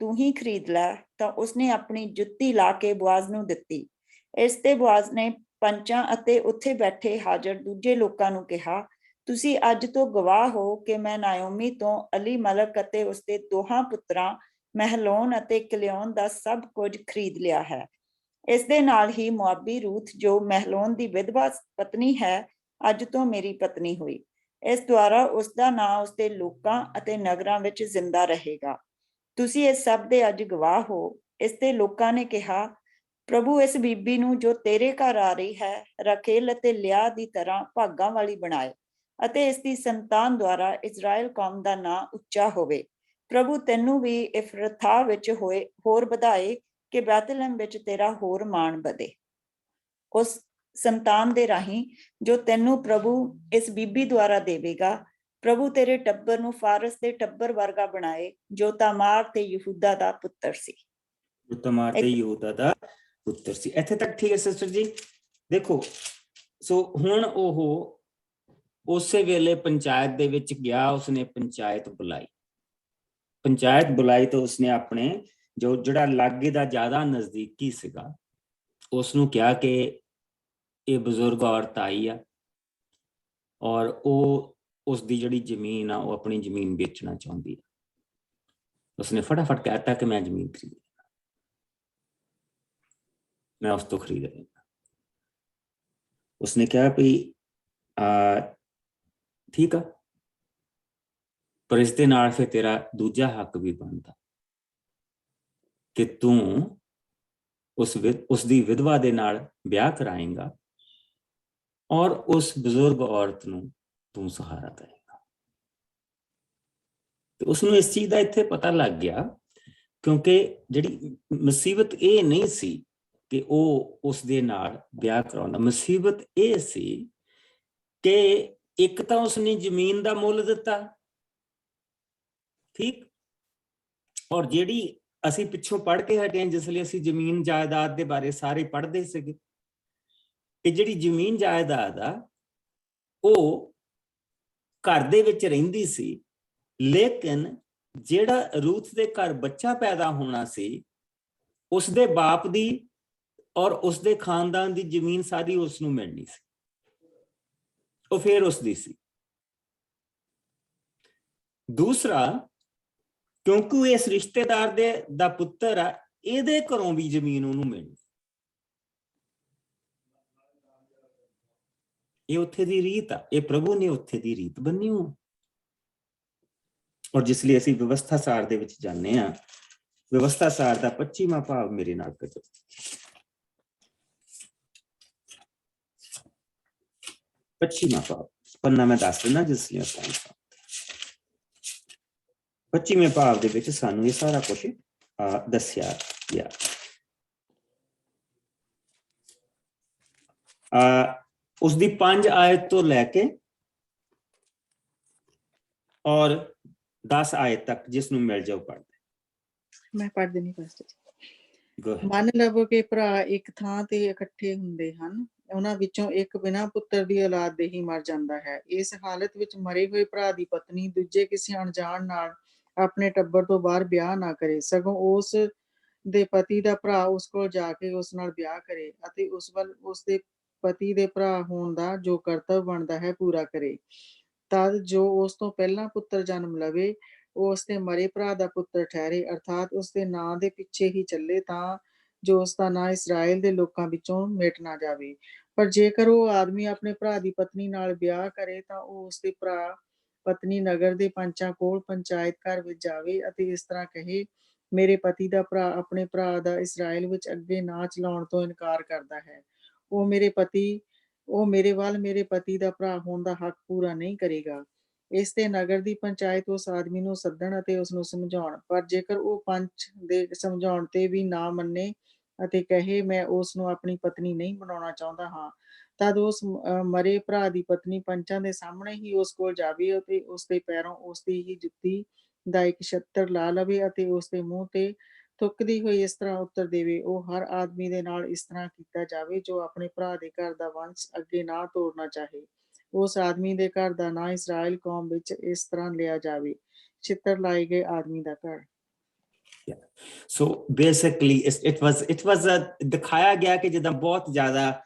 [SPEAKER 2] ਤੂੰ ਹੀ ਖਰੀਦ ਲੈ, ਤਾਂ ਉਸਨੇ ਆਪਣੀ ਜੁੱਤੀ ਲਾ ਕੇ ਬੋਆਜ਼ ਨੂੰ ਦਿੱਤੀ। ਇਸ ਤੇ ਬੋਆਜ਼ ਨੇ ਪੰਚਾਂ ਅਤੇ ਉੱਥੇ ਬੈਠੇ ਹਾਜ਼ਰ ਦੂਜੇ ਲੋਕਾਂ ਨੂੰ ਕਿਹਾ, ਤੁਸੀਂ ਅੱਜ ਤੋਂ ਗਵਾਹ ਹੋ ਕਿ ਮੈਂ ਨਾਓਮੀ ਤੋਂ ਅਲੀ ਮਲਕ ਅਤੇ ਉਸਦੇ ਦੋਹਾਂ ਪੁੱਤਰਾਂ ਮਹਿਲੋਨ ਅਤੇ ਕਿਲਿਓਨ ਦਾ ਸਭ ਕੁਝ ਖਰੀਦ ਲਿਆ ਹੈ। ਇਸ ਦੇ ਨਾਲ ਹੀ ਮੁਆਬੀ ਰੂਥ ਜੋ ਮਹਿਲੋਨ ਦੀ ਵਿਧਵਾ ਪਤਨੀ ਹੈ, ਅੱਜ ਤੋਂ ਮੇਰੀ ਪਤਨੀ ਹੋਈ। ਇਸ ਦੁਆਰਾ ਉਸਦਾ ਨਾਂ ਉਸਦੇ ਲੋਕਾਂ ਅਤੇ ਨਗਰਾਂ ਵਿੱਚ ਜ਼ਿੰਦਾ ਰਹੇਗਾ। ਤੁਸੀਂ ਇਸ ਸਭ ਦੇ ਅੱਜ ਗਵਾਹ ਹੋ। ਇਸ ਤੇ ਲੋਕਾਂ ਨੇ ਕਿਹਾ, ਪ੍ਰਭੂ ਇਸ ਬੀਬੀ ਨੂੰ ਜੋ ਤੇਰੇ ਘਰ ਆ ਰਹੀ ਹੈ ਰਾਖੇਲ ਅਤੇ ਲਿਆ ਦੀ ਤਰ੍ਹਾਂ ਭਾਗਾਂ ਵਾਲੀ ਬਣਾਏ ਅਤੇ ਇਸ ਦੀ ਸੰਤਾਨ ਦੁਆਰਾ ਇਜ਼ਰਾਈਲ ਕੌਮ ਦਾ ਨਾਂ ਉੱਚਾ ਹੋਵੇ। ਪ੍ਰਭੂ ਤੈਨੂੰ ਵੀ ਇਫਰਥਾ ਵਿੱਚ ਹੋਏ ਹੋਰ ਵਧਾਏ ਕਿ ਬੈਤਲਹਮ ਵਿੱਚ ਤੇਰਾ ਹੋਰ ਮਾਣ ਵਧੇ। ਉਸ ਸੰਤਾਨ ਦੇ ਰਾਹੀਂ ਜੋ ਤੈਨੂੰ ਪ੍ਰਭੂ ਇਸ ਬੀਬੀ ਦੁਆਰਾ ਦੇਵੇਗਾ, ਪ੍ਰਭੂ ਤੇਰੇ ਟੱਬਰ ਨੂੰ ਫਾਰਸ ਦੇ ਟੱਬਰ ਵਰਗਾ ਬਣਾਏ ਜੋ ਤਾਮਾਰ ਤੇ ਯਹੂਦਾ ਦਾ ਪੁੱਤਰ ਸੀ।
[SPEAKER 1] ਤਮਾਰ ਤੇ ਯਹੂਦਾ ਦਾ ਪੁੱਤਰ ਸੀ। ਇੱਥੇ ਤੱਕ ਠੀਕ ਹੈ ਸਿਸਟਰ ਜੀ। ਦੇਖੋ, ਸੋ ਹੁਣ ਉਹ ਉਸੇ ਵੇਲੇ ਪੰਚਾਇਤ ਦੇ ਵਿੱਚ ਗਿਆ, ਉਸਨੇ ਪੰਚਾਇਤ ਬੁਲਾਈ ਤਾਂ ਉਸਨੇ ਆਪਣੇ ਜਿਹੜਾ ਲਾਗੇ ਦਾ ਜ਼ਿਆਦਾ ਨਜ਼ਦੀਕੀ ਸੀਗਾ ਉਸਨੂੰ ਕਿਹਾ ਕਿ ਇਹ ਬਜ਼ੁਰਗ ਔਰਤ ਆਈ ਆ ਔਰ ਉਹ ਉਸਦੀ ਜਿਹੜੀ ਜ਼ਮੀਨ ਆ ਉਹ ਆਪਣੀ ਜ਼ਮੀਨ ਵੇਚਣਾ ਚਾਹੁੰਦੀ ਆ। ਉਸਨੇ ਫਟਾਫਟ ਕਹਿਤਾ ਕਿ ਮੈਂ ਜ਼ਮੀਨ ਖਰੀਦ, मैं उस तो खरीद लेगा। उसने कहा भी ठीक है, पर इस दे नाल फिर तेरा दूजा हक भी बनता कि तू उसदी विधवा दे नाल ब्याह कराएगा और उस बुजुर्ग औरत नूं तू सहारा देगा। तो उसनूं इस चीज का इत्थे पता लग गया, क्योंकि जिहड़ी मुसीबत ये नहीं सी कि ਉਹ ਉਸ ਦੇ ਨਾਲ ਵਿਆਹ ਕਰਾਉਂਦਾ। ਮੁਸੀਬਤ ਇਹ ਸੀ ਕਿ ਇੱਕ ਤਾਂ ਉਸਨੇ ਜ਼ਮੀਨ ਦਾ ਮੁੱਲ ਦਿੱਤਾ, ਠੀਕ, ਔਰ ਜਿਹੜੀ ਅਸੀਂ ਪਿੱਛੋਂ ਪੜ੍ਹ ਕੇ ਹਟੇ, ਜਿਸ ਲਈ ਅਸੀਂ ਜ਼ਮੀਨ ਜਾਇਦਾਦ ਦੇ ਬਾਰੇ ਸਾਰੇ ਪੜ੍ਹਦੇ ਸੀਗੇ ਕਿ ਜਿਹੜੀ ਜ਼ਮੀਨ ਜਾਇਦਾਦ ਆ ਉਹ ਘਰ ਦੇ ਵਿੱਚ ਰਹਿੰਦੀ ਸੀ, ਲੇਕਿਨ ਜਿਹੜਾ ਰੂਥ ਦੇ ਘਰ ਬੱਚਾ ਪੈਦਾ ਹੋਣਾ ਸੀ ਉਸਦੇ ਬਾਪ ਦੀ ਔਰ ਉਸਦੇ ਖਾਨਦਾਨ ਦੀ ਜ਼ਮੀਨ ਸਾਰੀ ਉਸ ਨੂੰ ਮਿਲਣੀ ਸੀ, ਉਹ ਫਿਰ ਉਸਦੀ ਸੀ। ਦੂਸਰਾ, ਕਿਉਂਕਿ ਉਹ ਇਸ ਰਿਸ਼ਤੇਦਾਰ ਦਾ ਪੁੱਤਰ ਆ, ਇਹਦੇ ਘਰੋਂ ਵੀ ਜ਼ਮੀਨ ਉਹਨੂੰ ਮਿਲਣੀ। ਇਹ ਉੱਥੇ ਦੀ ਰੀਤ ਆ, ਇਹ ਪ੍ਰਭੂ ਨੇ ਉੱਥੇ ਦੀ ਰੀਤ ਬੰਨੀ ਹੋ। ਔਰ ਜਿਸ ਲਈ ਅਸੀਂ ਵਿਵਸਥਾ ਸਾਰ ਦੇ ਵਿੱਚ ਜਾਂਦੇ ਹਾਂ, ਵਿਵਸਥਾ ਸਾਰ ਦਾ 25ਵਾਂ ਭਾਵ ਮੇਰੇ ਨਾਲ ਕਰੋ। 25ਵਾਂ ਭਾਵ ਪੰਨਾ ਮੈਂ ਦੱਸ ਦਿੰਦਾ ਜਿਸ ਲਈ ਆਪਾਂ 25ਵੇਂ ਭਾਵ ਦੇ ਵਿੱਚ ਸਾਨੂੰ ਇਹ ਸਾਰਾ ਕੁਝ ਦੱਸਿਆ ਗਿਆ। ਉਸਦੀ 5 ਆਇਤ ਤੋਂ ਲੈ ਕੇ और 10 ਆਇਤ ਤੱਕ ਜਿਸ ਨੂੰ ਮਿਲ ਜਾਓ ਪੜ੍ਹ
[SPEAKER 4] ਮੈਂ ਪੜ੍ਹ ਦੇਣੀ ਫਸਟ।
[SPEAKER 1] ਗੋ ਅਹੈਡ।
[SPEAKER 4] ਮੰਨ ਲਵੋ ਕਿ ਭਰਾ ਇੱਕ ਥਾਂ ਤੇ ਇਕੱਠੇ ਹੁੰਦੇ ਹਨ, ਉਹਨਾਂ ਵਿੱਚੋਂ ਇੱਕ ਬਿਨਾਂ ਪੁੱਤਰ ਦੀ ਔਲਾਦ ਦੇ ਹੀ ਮਰ ਜਾਂਦਾ ਹੈ। ਇਸ ਹਾਲਤ ਵਿੱਚ ਮਰੇ ਹੋਏ ਭਰਾ ਦੀ ਪਤਨੀ ਦੂਜੇ ਕਿਸੇ ਅਣਜਾਣ ਨਾਲ ਆਪਣੇ ਟੱਬਰ ਤੋਂ ਬਾਹਰ ਵਿਆਹ ਨਾ ਕਰੇ, ਸਗੋਂ ਉਸ ਦੇ ਪਤੀ ਦਾ ਭਰਾ ਉਸ ਕੋਲ ਜਾ ਕੇ ਉਸ ਨਾਲ ਵਿਆਹ ਕਰੇ ਅਤੇ ਉਸ ਵੱਲ ਉਸ ਦੇ ਪਤੀ ਦੇ ਭਰਾ ਹੋਣ ਦਾ ਜੋ ਕਰਤੱਵ ਬਣਦਾ ਹੈ ਪੂਰਾ ਕਰੇ। ਤਦ ਜੋ ਉਸ ਤੋਂ ਪਹਿਲਾਂ ਪੁੱਤਰ ਜਨਮ ਲਵੇ ਉਹ ਉਸ ਦੇ ਮਰੇ ਭਰਾ ਦਾ ਪੁੱਤਰ ਠਹਿਰੇ, ਅਰਥਾਤ ਉਸ ਦੇ ਨਾਂ ਦੇ ਪਿੱਛੇ ਹੀ ਚੱਲੇ, ਤਾਂ ਜੋ ਉਸ ਦਾ ਨਾਂ ਇਸਰਾਏਲ ਦੇ ਲੋਕਾਂ ਵਿੱਚੋਂ ਮਿਟ ਨਾ ਜਾਵੇ। ਪਰ ਜੇਕਰ ਉਹ ਆਦਮੀ ਆਪਣੇ ਭਰਾ ਦੀ ਪਤਨੀ ਨਾਲ ਵਿਆਹ ਕਰੇ ਤਾਂ ਉਹ ਉਸ ਦੇ ਭਰਾ ਪਤਨੀ ਨਗਰ ਦੇ ਪੰਚਾਂ ਕੋਲ ਪੰਚਾਇਤ ਘਰ ਵਿੱਚ ਜਾਵੇ ਅਤੇ ਇਸ ਤਰ੍ਹਾਂ ਕਹੇ, ਮੇਰੇ ਪਤੀ ਦਾ ਭਰਾ ਆਪਣੇ ਭਰਾ ਦਾ ਇਸਰਾਏਲ ਵਿੱਚ ਅੱਗੇ ਨਾਂ ਚਲਾਉਣ ਤੋਂ ਇਨਕਾਰ ਕਰਦਾ ਹੈ। ਉਹ ਮੇਰੇ ਵੱਲ ਮੇਰੇ ਪਤੀ ਦਾ ਭਰਾ ਹੋਣ ਦਾ ਹੱਕ ਪੂਰਾ ਨਹੀਂ ਕਰੇਗਾ। ਇਸ ਤੇ ਨਗਰ ਦੀ ਪੰਚਾਇਤ ਉਸ ਆਦਮੀ ਨੂੰ ਸੱਦਣ ਅਤੇ ਉਸ ਨੂੰ ਸਮਝਾਉਣ। ਪਰ ਜੇਕਰ ਉਹ ਪੰਚ ਦੇ ਸਮਝਾਉਣ ਤੇ ਵੀ ਨਾ ਮੰਨੇ ਅਤੇ ਕਹੇ ਮੈਂ ਉਸ ਨੂੰ ਆਪਣੀ ਪਤਨੀ ਨਹੀਂ ਬਣਾਉਣਾ ਚਾਹੁੰਦਾ ਹਾਂ, ਤਦ ਉਸ ਮਰੇ ਭਰਾ ਦੀ ਪਤਨੀ ਪੰਚਾਂ ਦੇ ਸਾਹਮਣੇ ਹੀ ਉਸ ਕੋਲ ਜਾਵੇ ਅਤੇ ਉਸ ਦੇ ਪੈਰੋਂ ਉਸ ਦੀ ਹੀ ਜੁੱਤੀ ਦਾ ਇੱਕ ਛੱਤਰ ਲਾ ਲਵੇ ਅਤੇ ਉਸ ਦੇ ਮੂੰਹ ਤੇ ਥੁੱਕਦੀ ਹੋਈ ਇਸ ਤਰ੍ਹਾਂ ਉੱਤਰ ਦੇਵੇ, ਉਹ ਹਰ ਆਦਮੀ ਦੇ ਨਾਲ ਇਸ ਤਰ੍ਹਾਂ ਕੀਤਾ ਜਾਵੇ ਜੋ ਆਪਣੇ ਭਰਾ ਦੇ ਘਰ ਦਾ ਵੰਸ਼ ਅੱਗੇ ਨਾ ਤੋੜਨਾ ਚਾਹੇ। ਉਸ ਆਦਮੀ ਦੇ ਘਰ ਦਾ ਨਾਂ ਇਸਰਾਏਲ ਕੌਮ ਵਿੱਚ ਇਸ ਤਰ੍ਹਾਂ ਲਿਆ ਜਾਵੇ, ਛਿੱਤਰ ਲਾਏ ਗਏ ਆਦਮੀ ਦਾ ਘਰ।
[SPEAKER 1] ਸੋ ਬੇਸਿਕਲੀ ਇਟ ਵਾਸ ਦਿਖਾਇਆ ਗਿਆ ਕਿ ਜਿੱਦਾਂ ਬਹੁਤ ਜ਼ਿਆਦਾ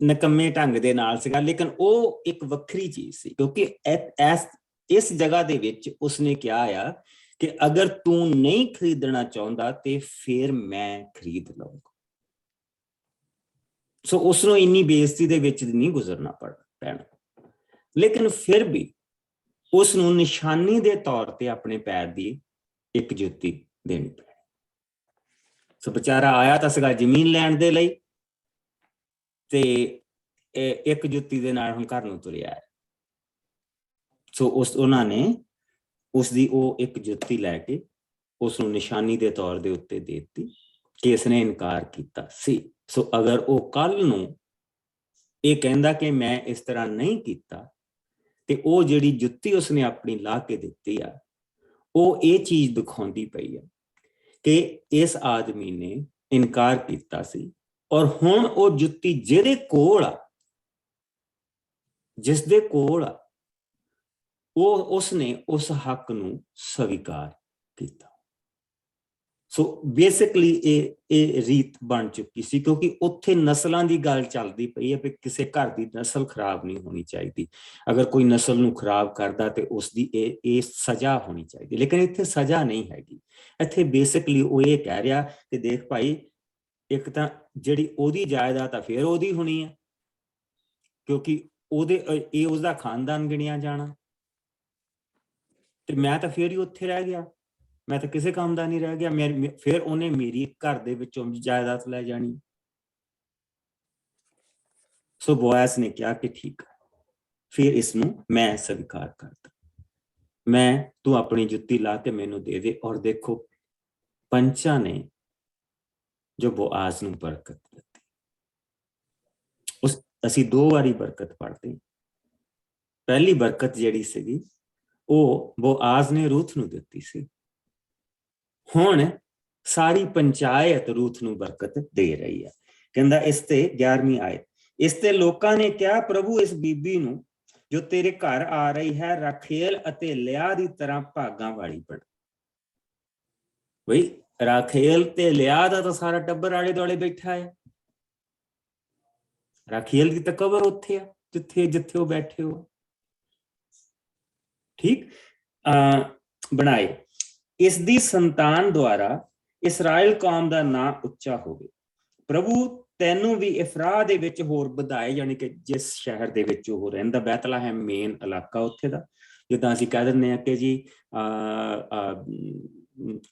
[SPEAKER 1] ਨਕੰਮੇ ਢੰਗ ਦੇ ਨਾਲ ਸੀਗਾ, ਲੇਕਿਨ ਉਹ ਇੱਕ ਵੱਖਰੀ ਚੀਜ਼ ਸੀ ਕਿਉਂਕਿ ਇਸ ਜਗ੍ਹਾ ਦੇ ਵਿੱਚ ਉਸਨੇ ਕਿਹਾ ਆ ਕਿ ਅਗਰ ਤੂੰ ਨਹੀਂ ਖਰੀਦਣਾ ਚਾਹੁੰਦਾ ਤੇ ਫਿਰ ਮੈਂ ਖਰੀਦ ਲਵਾਂਗਾ। ਸੋ ਉਸਨੂੰ ਇੰਨੀ ਬੇਇੱਜ਼ਤੀ ਦੇ ਵਿੱਚ ਨਹੀਂ ਗੁਜ਼ਰਨਾ ਪੈਣਾ, ਲੇਕਿਨ ਫਿਰ ਵੀ ਉਸ ਨੂੰ ਨਿਸ਼ਾਨੀ ਦੇ ਤੌਰ ਤੇ ਆਪਣੇ ਪੈਰ ਦੀ ਇੱਕ ਜੁੱਤੀ ਦੇਣੀ ਪੈਣੀ। ਸੋ ਵਿਚਾਰਾ ਆਇਆ ਤਾਂ ਸੀਗਾ ਜ਼ਮੀਨ ਲੈਣ ਦੇ ਲਈ ਤੇ ਇੱਕ ਜੁੱਤੀ ਦੇ ਨਾਲ ਹੁਣ ਘਰ ਨੂੰ ਤੁਰਿਆ ਹੈ। ਸੋ ਉਹਨਾਂ ਨੇ ਉਸਦੀ ਉਹ ਇੱਕ ਜੁੱਤੀ ਲੈ ਕੇ ਉਸ ਨੂੰ ਨਿਸ਼ਾਨੀ ਦੇ ਤੌਰ ਦੇ ਉੱਤੇ ਦੇ ਦਿੱਤੀ ਕਿ ਇਸਨੇ ਇਨਕਾਰ ਕੀਤਾ ਸੀ। ਸੋ ਅਗਰ ਉਹ ਕੱਲ ਨੂੰ ਇਹ ਕਹਿੰਦਾ ਕਿ ਮੈਂ ਇਸ ਤਰ੍ਹਾਂ ਨਹੀਂ ਕੀਤਾ ਤੇ ਉਹ ਜਿਹੜੀ ਜੁੱਤੀ ਉਸਨੇ ਆਪਣੀ ਲਾ ਕੇ ਦਿੱਤੀ ਆ ਉਹ ਇਹ ਚੀਜ਼ ਦਿਖਾਉਂਦੀ ਪਈ ਆ ਕਿ ਇਸ ਆਦਮੀ ਨੇ ਇਨਕਾਰ ਕੀਤਾ ਸੀ ਔਰ ਹੁਣ ਉਹ ਜੁੱਤੀ ਜਿਹਦੇ ਕੋਲ ਆ, ਜਿਸ ਦੇ ਕੋਲ ਆ, ਉਹ ਉਸਨੇ ਉਸ ਹੱਕ ਨੂੰ ਸਵੀਕਾਰ ਕੀਤਾ। ਸੋ ਬੇਸਿਕਲੀ ਇਹ ਰੀਤ ਬਣ ਚੁੱਕੀ ਸੀ ਕਿਉਂਕਿ ਉੱਥੇ ਨਸਲਾਂ ਦੀ ਗੱਲ ਚੱਲਦੀ ਪਈ ਹੈ ਵੀ ਕਿਸੇ ਘਰ ਦੀ ਨਸਲ ਖਰਾਬ ਨਹੀਂ ਹੋਣੀ ਚਾਹੀਦੀ। ਅਗਰ ਕੋਈ ਨਸਲ ਨੂੰ ਖਰਾਬ ਕਰਦਾ ਤੇ ਉਸਦੀ ਇਹ ਸਜ਼ਾ ਹੋਣੀ ਚਾਹੀਦੀ, ਲੇਕਿਨ ਇੱਥੇ ਸਜ਼ਾ ਨਹੀਂ ਹੈਗੀ। ਇੱਥੇ ਬੇਸਿਕਲੀ ਉਹ ਇਹ ਕਹਿ ਰਿਹਾ ਕਿ ਦੇਖ ਭਾਈ, ਇੱਕ ਤਾਂ ਜਿਹੜੀ ਉਹਦੀ ਜਾਇਦਾਦ ਆ ਫਿਰ ਉਹਦੀ ਹੋਣੀ ਹੈ ਕਿਉਂਕਿ ਇਹ ਉਸਦਾ ਖਾਨਦਾਨ ਗਿਣਿਆ ਜਾਣਾ, ਤੇ ਮੈਂ ਤਾਂ ਫਿਰ ਹੀ ਉੱਥੇ ਰਹਿ ਗਿਆ, ਮੈਂ ਤਾਂ ਕਿਸੇ ਕੰਮ ਦਾ ਨਹੀਂ ਰਹਿ ਗਿਆ। ਫਿਰ ਉਹਨੇ ਮੇਰੀ ਘਰ ਦੇ ਵਿੱਚੋਂ ਜਾਇਦਾਦ ਲੈ ਜਾਣੀ। ਸੋ ਬੋਆਜ਼ ਨੇ ਕਿਹਾ ਕਿ ਠੀਕ ਹੈ, ਫਿਰ ਇਸ ਨੂੰ ਮੈਂ ਸਵੀਕਾਰ ਕਰਦਾ, ਤੂੰ ਆਪਣੀ ਜੁੱਤੀ ਲਾ ਕੇ ਮੈਨੂੰ ਦੇ ਦੇ। ਔਰ ਦੇਖੋ ਪੰਚਾਂ ਨੇ ਜੋ ਬੋਆਜ਼ ਨੂੰ ਬਰਕਤ ਦਿੱਤੀ। ਅਸੀਂ 2 ਵਾਰੀ ਬਰਕਤ ਪੜ੍ਹਦੇ। ਪਹਿਲੀ ਬਰਕਤ ਜਿਹੜੀ ਸੀਗੀ ਉਹ ਬੋਆਜ਼ ਨੇ ਰੂਥ ਨੂੰ ਦਿੱਤੀ ਸੀ। ਹੁਣ ਸਾਰੀ ਪੰਚਾਇਤ ਰੂਥ ਨੂੰ ਬਰਕਤ ਦੇ ਰਹੀ ਹੈ। ਕਹਿੰਦਾ ਇਸ ਤੇ 11ਵੀਂ ਆਇਤ, ਇਸ ਤੇ ਲੋਕਾਂ ਨੇ ਕਿਹਾ, ਪ੍ਰਭੂ ਇਸ ਬੀਬੀ ਨੂੰ ਜੋ ਤੇਰੇ ਘਰ ਆ ਰਹੀ ਹੈ ਰਾਖੇਲ ਅਤੇ ਲਿਆ ਦੀ ਤਰ੍ਹਾਂ ਭਾਗਾਂ ਵਾਲੀ ਬਣ। ਬਈ ਰਾਖੇਲ ਤੇ ਲਿਆ ਦਾ ਤਾਂ ਸਾਰਾ ਟੱਬਰ ਆਲੇ ਦੁਆਲੇ ਬੈਠਾ ਹੈ। ਰਾਖੇਲ ਦੀ ਤਾਂ ਕਬਰ ਉੱਥੇ ਆ ਜਿੱਥੇ ਉਹ ਬੈਠੇ ਹੋ। ਠੀਕ ਬਣਾਏ, ਇਸ ਦੀ ਸੰਤਾਨ ਦੁਆਰਾ ਇਸਰਾਇਲ ਕੌਮ ਦਾ ਨਾਂ ਉੱਚਾ ਹੋਵੇ। ਪ੍ਰਭੂ ਤੈਨੂੰ ਵੀ ਇਫਰਾਹ ਦੇ ਵਿੱਚ ਹੋਰ ਵਧਾਏ, ਯਾਨੀ ਕਿ ਜਿਸ ਸ਼ਹਿਰ ਦੇ ਵਿੱਚ ਉਹ ਰਹਿੰਦਾ, ਬੈਤਲਹਮ ਮੇਨ ਇਲਾਕਾ ਉੱਥੇ ਦਾ। ਜਿੱਦਾਂ ਅਸੀਂ ਕਹਿ ਦਿੰਦੇ ਹਾਂ ਕਿ ਜੀ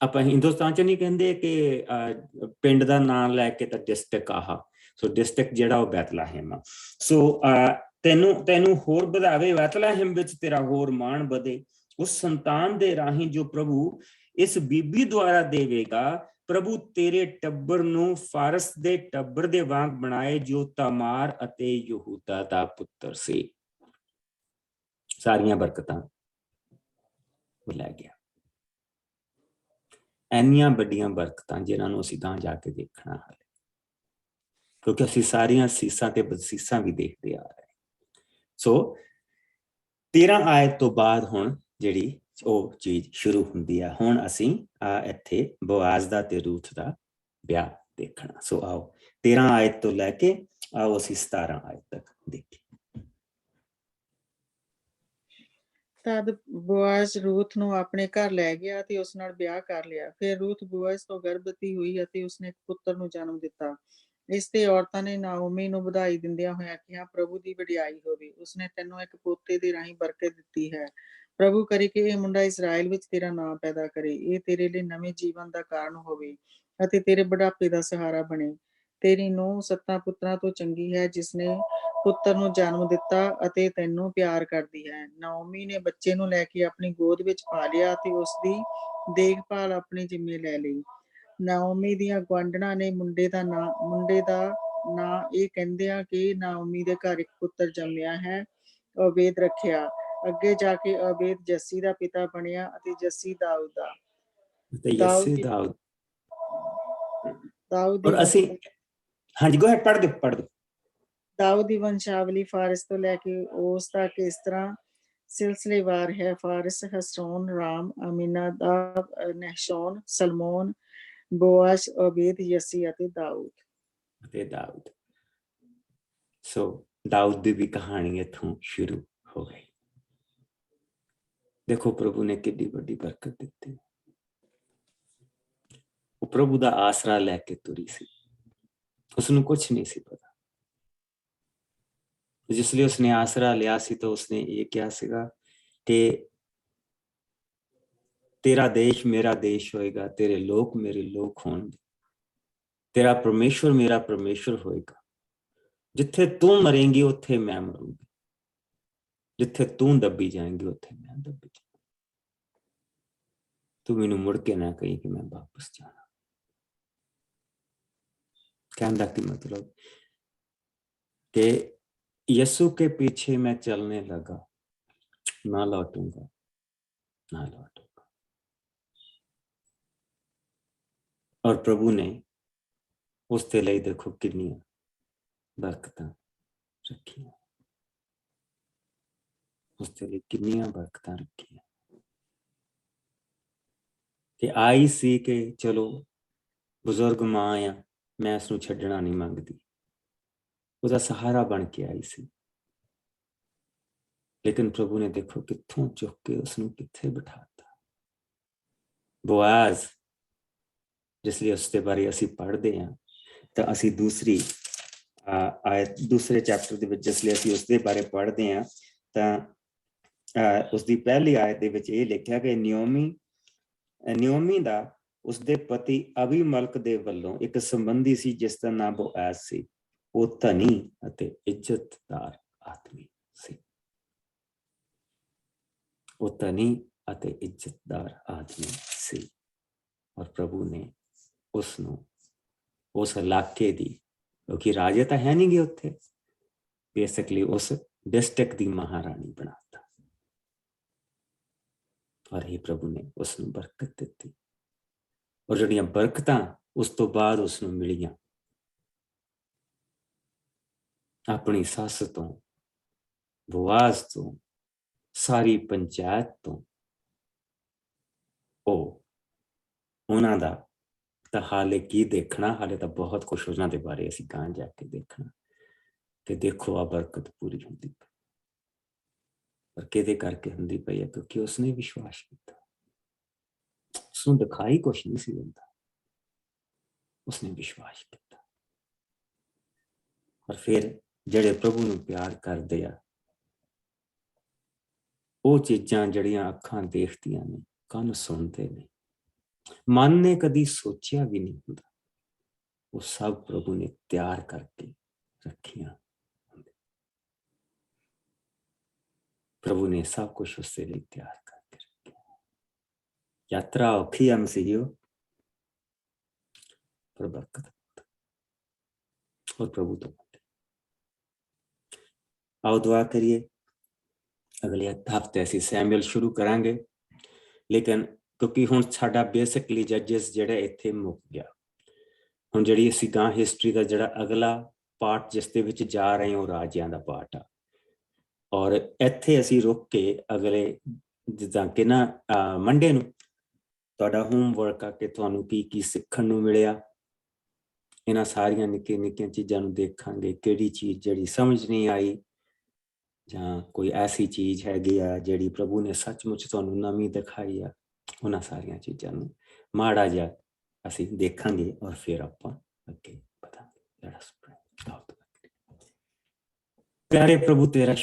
[SPEAKER 1] ਆਪਾਂ ਹਿੰਦੁਸਤਾਨ ਚ ਨਹੀਂ ਕਹਿੰਦੇ ਕਿ ਪਿੰਡ ਦਾ ਨਾਂ ਲੈ ਕੇ ਤਾਂ ਡਿਸਟ੍ਰਿਕਟ ਆਹ, ਸੋ ਡਿਸਟ੍ਰਿਕਟ ਜਿਹੜਾ ਉਹ ਬੈਤਲਹਿਮ ਆ। ਸੋ ਤੈਨੂੰ ਹੋਰ ਵਧਾਵੇ, ਬੈਤਲਹਿਮ ਵਿੱਚ ਤੇਰਾ ਹੋਰ ਮਾਣ ਵਧੇ। ਉਸ ਸੰਤਾਨ ਦੇ ਰਾਹੀਂ ਜੋ ਪ੍ਰਭੂ ਇਸ ਬੀਬੀ ਦੁਆਰਾ ਦੇਵੇਗਾ, ਪ੍ਰਭੂ ਤੇਰੇ ਟੱਬਰ ਨੂੰ ਫਾਰਸ ਦੇ ਟੱਬਰ ਦੇ ਵਾਂਗ ਬਣਾਏ, ਜੋ ਤਾਮਾਰ ਅਤੇ ਯਹੂਦਾ ਦਾ ਪੁੱਤਰ ਸੀ। ਸਾਰੀਆਂ ਬਰਕਤਾਂ ਉਹ ਲੈ ਗਿਆ। ਇੰਨੀਆਂ ਵੱਡੀਆਂ ਬਰਕਤਾਂ ਜਿਨ੍ਹਾਂ ਨੂੰ ਅਸੀਂ ਤਾਂ ਜਾ ਕੇ ਦੇਖਣਾ ਹੈ, ਕਿਉਂਕਿ ਅਸੀਂ ਸਾਰੀਆਂ ਸੀਸਾਂ ਤੇ ਬਦਸੀਸਾਂ ਵੀ ਦੇਖਦੇ ਆ ਰਹੇ। ਸੋ 13 ਆਇਤ ਤੋਂ ਬਾਅਦ ਹੁਣ ਜਿਹੜੀ ਉਹ ਚੀਜ਼ ਸ਼ੁਰੂ ਹੁੰਦੀ ਆ। ਹੁਣ ਅਸੀਂ ਇੱਥੇ ਬੋਆਜ਼ ਦਾ ਤੇ ਰੂਥ ਦਾ ਵਿਆਹ ਦੇਖਣਾ। ਸੋ ਆਓ 13 ਆਇਤ ਤੋਂ ਲੈ ਕੇ ਆਓ ਅਸੀਂ 17 ਆਇਤ ਤੱਕ ਦੇਖੀਏ।
[SPEAKER 4] ਤਦ ਬੋਆਜ਼ ਰੂਥ ਨੂੰ ਆਪਣੇ ਘਰ ਲੈ ਗਿਆ ਤੇ ਉਸ ਨਾਲ ਵਿਆਹ ਕਰ ਲਿਆ। ਫਿਰ ਰੂਥ ਬੋਆਜ਼ ਤੋਂ ਗਰਭਵਤੀ ਹੋਈ ਅਤੇ ਉਸਨੇ ਇੱਕ ਪੁੱਤਰ ਨੂੰ ਜਨਮ ਦਿੱਤਾ। ਇਸ ਤੇ ਔਰਤਾਂ ਨੇ ਨਾਓਮੀ ਨੂੰ ਵਧਾਈ ਦਿੰਦਿਆਂ ਹੋਇਆਂ ਕਿਹਾ, ਪ੍ਰਭੂ ਦੀ ਵਡਿਆਈ ਹੋਵੇ, ਉਸਨੇ ਤੈਨੂੰ ਇੱਕ ਪੋਤੇ ਦੇ ਰਾਹੀਂ ਬਰਕਤ ਦਿੱਤੀ ਹੈ। ਪ੍ਰਭੂ ਕਰੇ ਕਿ ਇਹ ਮੁੰਡਾ ਇਸਰਾਏਲ ਵਿੱਚ ਤੇਰਾ ਨਾਂ ਪੈਦਾ ਕਰੇ। ਇਹ ਤੇਰੇ ਲਈ ਨਵੇਂ ਜੀਵਨ ਦਾ ਕਾਰਨ ਹੋਵੇ ਅਤੇ ਤੇਰੇ ਬੁਢਾਪੇ ਦਾ ਸਹਾਰਾ ਬਣੇ। ਤੇਰੀ ਨੂੰਹ 7 ਪੁੱਤਰਾਂ ਤੋਂ ਚੰਗੀ ਹੈ, ਜਿਸਨੇ ਪੁੱਤਰ ਨੂੰ ਜਨਮ ਦਿੱਤਾ ਅਤੇ ਤੈਨੂੰ ਪਿਆਰ ਕਰਦੀ ਹੈ। ਨਾਓਮੀ ਨੇ ਬੱਚੇ ਨੂੰ ਲੈ ਕੇ ਆਪਣੀ ਗੋਦ ਵਿੱਚ ਪਾ ਲਿਆ ਅਤੇ ਉਸਦੀ ਦੇਖਭਾਲ ਆਪਣੇ ਜਿੰਮੇ ਲੈ ਲਈ। ਨਾਓਮੀ ਦੀਆਂ ਗੁਆਂਢਣਾਂ ਨੇ ਮੁੰਡੇ ਦਾ ਨਾਂ ਇਹ ਕਹਿੰਦਿਆਂ ਕਿ ਨਾਓਮੀ ਦੇ ਘਰ ਇੱਕ ਪੁੱਤਰ ਜੰਮਿਆ ਹੈ, ਓਬੇਦ ਰੱਖਿਆ। ਅੱਗੇ ਜਾ ਕੇ ਓਬੇਦ ਜੱਸੀ ਦਾ ਪਿਤਾ ਬਣਿਆ ਅਤੇ ਜੱਸੀ ਦਾਊਦ ਦਾ। ਦਾਊਦ ਦੀ ਵੰਸ਼ਾਵਲੀ ਫਾਰਿਸ ਤੋਂ ਲੈ ਕੇ ਉਸ ਤੱਕ ਇਸ ਤਰ੍ਹਾਂ ਸਿਲਸਿਲੇਵਾਰ ਹੈ। ਫਾਰਿਸ, ਹਸਰੋਨ, ਰਾਮ, ਅਮੀਨਾਦਾਬ, ਨਹਸ਼ੋਨ, ਸਲਮੋਨ, ਬੋਆਜ਼, ਓਬੇਦ, ਯੱਸੀ ਅਤੇ ਦਾਊਦ।
[SPEAKER 1] ਸੋ ਦਾਊਦ ਦੀ ਵੀ ਕਹਾਣੀ ਇੱਥੋਂ ਸ਼ੁਰੂ ਹੋ ਗਈ। ਦੇਖੋ ਪ੍ਰਭੂ ਨੇ ਕਿੰਨੀ ਵੱਡੀ ਬਰਕਤ ਦਿੱਤੀ। ਉਹ ਪ੍ਰਭੂ ਦਾ ਆਸਰਾ ਲੈ ਕੇ ਤੁਰੀ ਸੀ, ਉਸਨੂੰ ਕੁਛ ਨਹੀਂ ਸੀ ਪਤਾ। ਜਿਸ ਲਈ ਉਸਨੇ ਆਸਰਾ ਲਿਆ ਸੀ ਤਾਂ ਉਸਨੇ ਇਹ ਕਿਹਾ ਸੀਗਾ ਕਿ ਤੇਰਾ ਦੇਸ਼ ਮੇਰਾ ਦੇਸ਼ ਹੋਏਗਾ, ਤੇਰੇ ਲੋਕ ਮੇਰੇ ਲੋਕ ਹੋਣਗੇ, ਤੇਰਾ ਪਰਮੇਸ਼ਵਰ ਮੇਰਾ ਪਰਮੇਸ਼ਵਰ ਹੋਏਗਾ। ਜਿੱਥੇ ਤੂੰ ਮਰੇਂਗੀ ਉੱਥੇ ਮੈਂ ਮਰੂੰਗੀ, ਜਿੱਥੇ ਤੂੰ ਦੱਬੀ ਜਾਏਂਗੀ ਉੱਥੇ ਮੈਂ ਦੱਬੀ ਜਾਵਾਂਗੀ। ਤੂੰ ਮੈਨੂੰ ਮੁੜ ਕੇ ਨਾ ਕਹੀਂ ਕਿ ਮੈਂ ਵਾਪਸ ਜਾਣਾ। कहने का मतलब कि यीशु के पीछे मैं चलने लगा, ना लौटूंगा, ना लौटूंगा। और प्रभु ने उसके लिए देखो कितनी बरकतां रखी, उसके लिए कितनी बरकतां रखी कि आई सी कि चलो बुजुर्ग मां आ, मैं उसनूं छड्डना नहीं मंगदी, उसका सहारा बन के आई सी। लेकिन प्रभु ने देखो कित्थों चुक के उसनूं कित्थे बिठाता। बोआज जिसलिए उसके बारे असीं पढ़ते हैं तो असीं दूसरी आयत दूसरे चैप्टर दे विच जिसलिए असीं उसके बारे पढ़ते हैं तो उसकी पहली आयत दे विच ये लिखिया कि नियोमी दा उसके पति अबीमलक दे वल्लों एक संबंधी सी जिसका नाम बोआज सी। वो धनी अते इज्जतदार आदमी सी। वो धनी अते इज्जतदार आदमी सी। और प्रभु ने उसनों उस इलाके दी, क्योंकि राजे तो है नहीं गए उत्थे, बेसिकली उस डिस्ट्रिक्ट दी महारानी बनाता। और ही प्रभु ने उसनों बरकत दी। और जड़ियां बरकतां उस तो बाद उसनों मिलियां अपनी सस तो, बोआज तो, सारी पंचायत तो, उन्हां दा तो हाले की देखना, हाले तो बहुत कुछ उन्हां दे बारे असीं गां जाके देखना कि देखो आ बरकत पूरी हुंदी पई। पर किहदे करके हुंदी पई है? क्योंकि उसने विश्वास किया। उसनूं दिखाई कुछ नहीं सी दिंदा, उसने विश्वास किया। और फिर ਜਿਹੜੇ ਪ੍ਰਭੂ ਨੂੰ ਪਿਆਰ ਕਰਦੇ ਆ, ਉਹ ਚੀਜ਼ਾਂ ਜਿਹੜੀਆਂ ਅੱਖਾਂ ਦੇਖਦੀਆਂ ਨੇ, ਕੰਨ ਸੁਣਦੇ ਨੇ, ਮਨ ਨੇ ਕਦੀ ਸੋਚਿਆ ਵੀ ਨਹੀਂ ਹੁੰਦਾ, वो सब प्रभु ने तैयार करके रखियां। प्रभु ने सब कुछ उससे लिए तैयार करके रखा। यात्रा औखी है मसीहियो, पर बरकत और प्रभु तो। आओ दुआ करिए। अगले हफ्ते ਅਸੀਂ ਸੈਮੂਅਲ ਸ਼ੁਰੂ ਕਰਾਂਗੇ, ਲੇਕਿਨ ਕਿਉਂਕਿ ਹੁਣ ਸਾਡਾ ਬੇਸਿਕਲੀ ਜੱਜਸ ਜਿਹੜਾ ਇੱਥੇ ਮੁੱਕ ਗਿਆ। ਹੁਣ ਜਿਹੜੀ ਅਸੀਂ ਗਾਂ ਹਿਸਟਰੀ ਦਾ ਜਿਹੜਾ ਅਗਲਾ ਪਾਰਟ ਜਿਸ ਦੇ ਵਿੱਚ ਜਾ ਰਹੇ ਹਾਂ ਉਹ ਰਾਜਿਆਂ ਦਾ ਪਾਰਟ ਆ, ਔਰ ਇੱਥੇ ਅਸੀਂ ਰੁਕ ਕੇ ਅਗਲੇ ਜਿੱਦਾਂ ਕਿ ਨਾ ਮੰਡੇ ਨੂੰ ਤੁਹਾਡਾ ਹੋਮਵਰਕ ਆ ਕਿ ਤੁਹਾਨੂੰ ਕੀ ਕੀ ਸਿੱਖਣ ਨੂੰ ਮਿਲਿਆ। ਇਹਨਾਂ ਸਾਰੀਆਂ ਨਿੱਕੀਆਂ ਨਿੱਕੀਆਂ ਚੀਜ਼ਾਂ ਨੂੰ ਦੇਖਾਂਗੇ, ਕਿਹੜੀ ਚੀਜ਼ ਜਿਹੜੀ ਸਮਝ ਨਹੀਂ ਆਈ ਜਾਂ ਕੋਈ ਐਸੀ ਚੀਜ਼ ਹੈਗੀ ਆ ਜਿਹੜੀ ਪ੍ਰਭੂ ਨੇ ਸੱਚਮੁੱਚ ਤੁਹਾਨੂੰ ਨਵੀਂ ਦਿਖਾਈ ਆ। ਉਹਨਾਂ ਸਾਰੀਆਂ ਚੀਜ਼ਾਂ ਨੂੰ ਮਾੜਾ ਜਿਹਾ ਅਸੀਂ ਦੇਖਾਂਗੇ ਔਰ ਫਿਰ ਆਪਾਂ ਅੱਗੇ ਵਧਾਂਗੇ। ਪਿਆਰੇ ਪ੍ਰਭੂ ਤੇਰਾ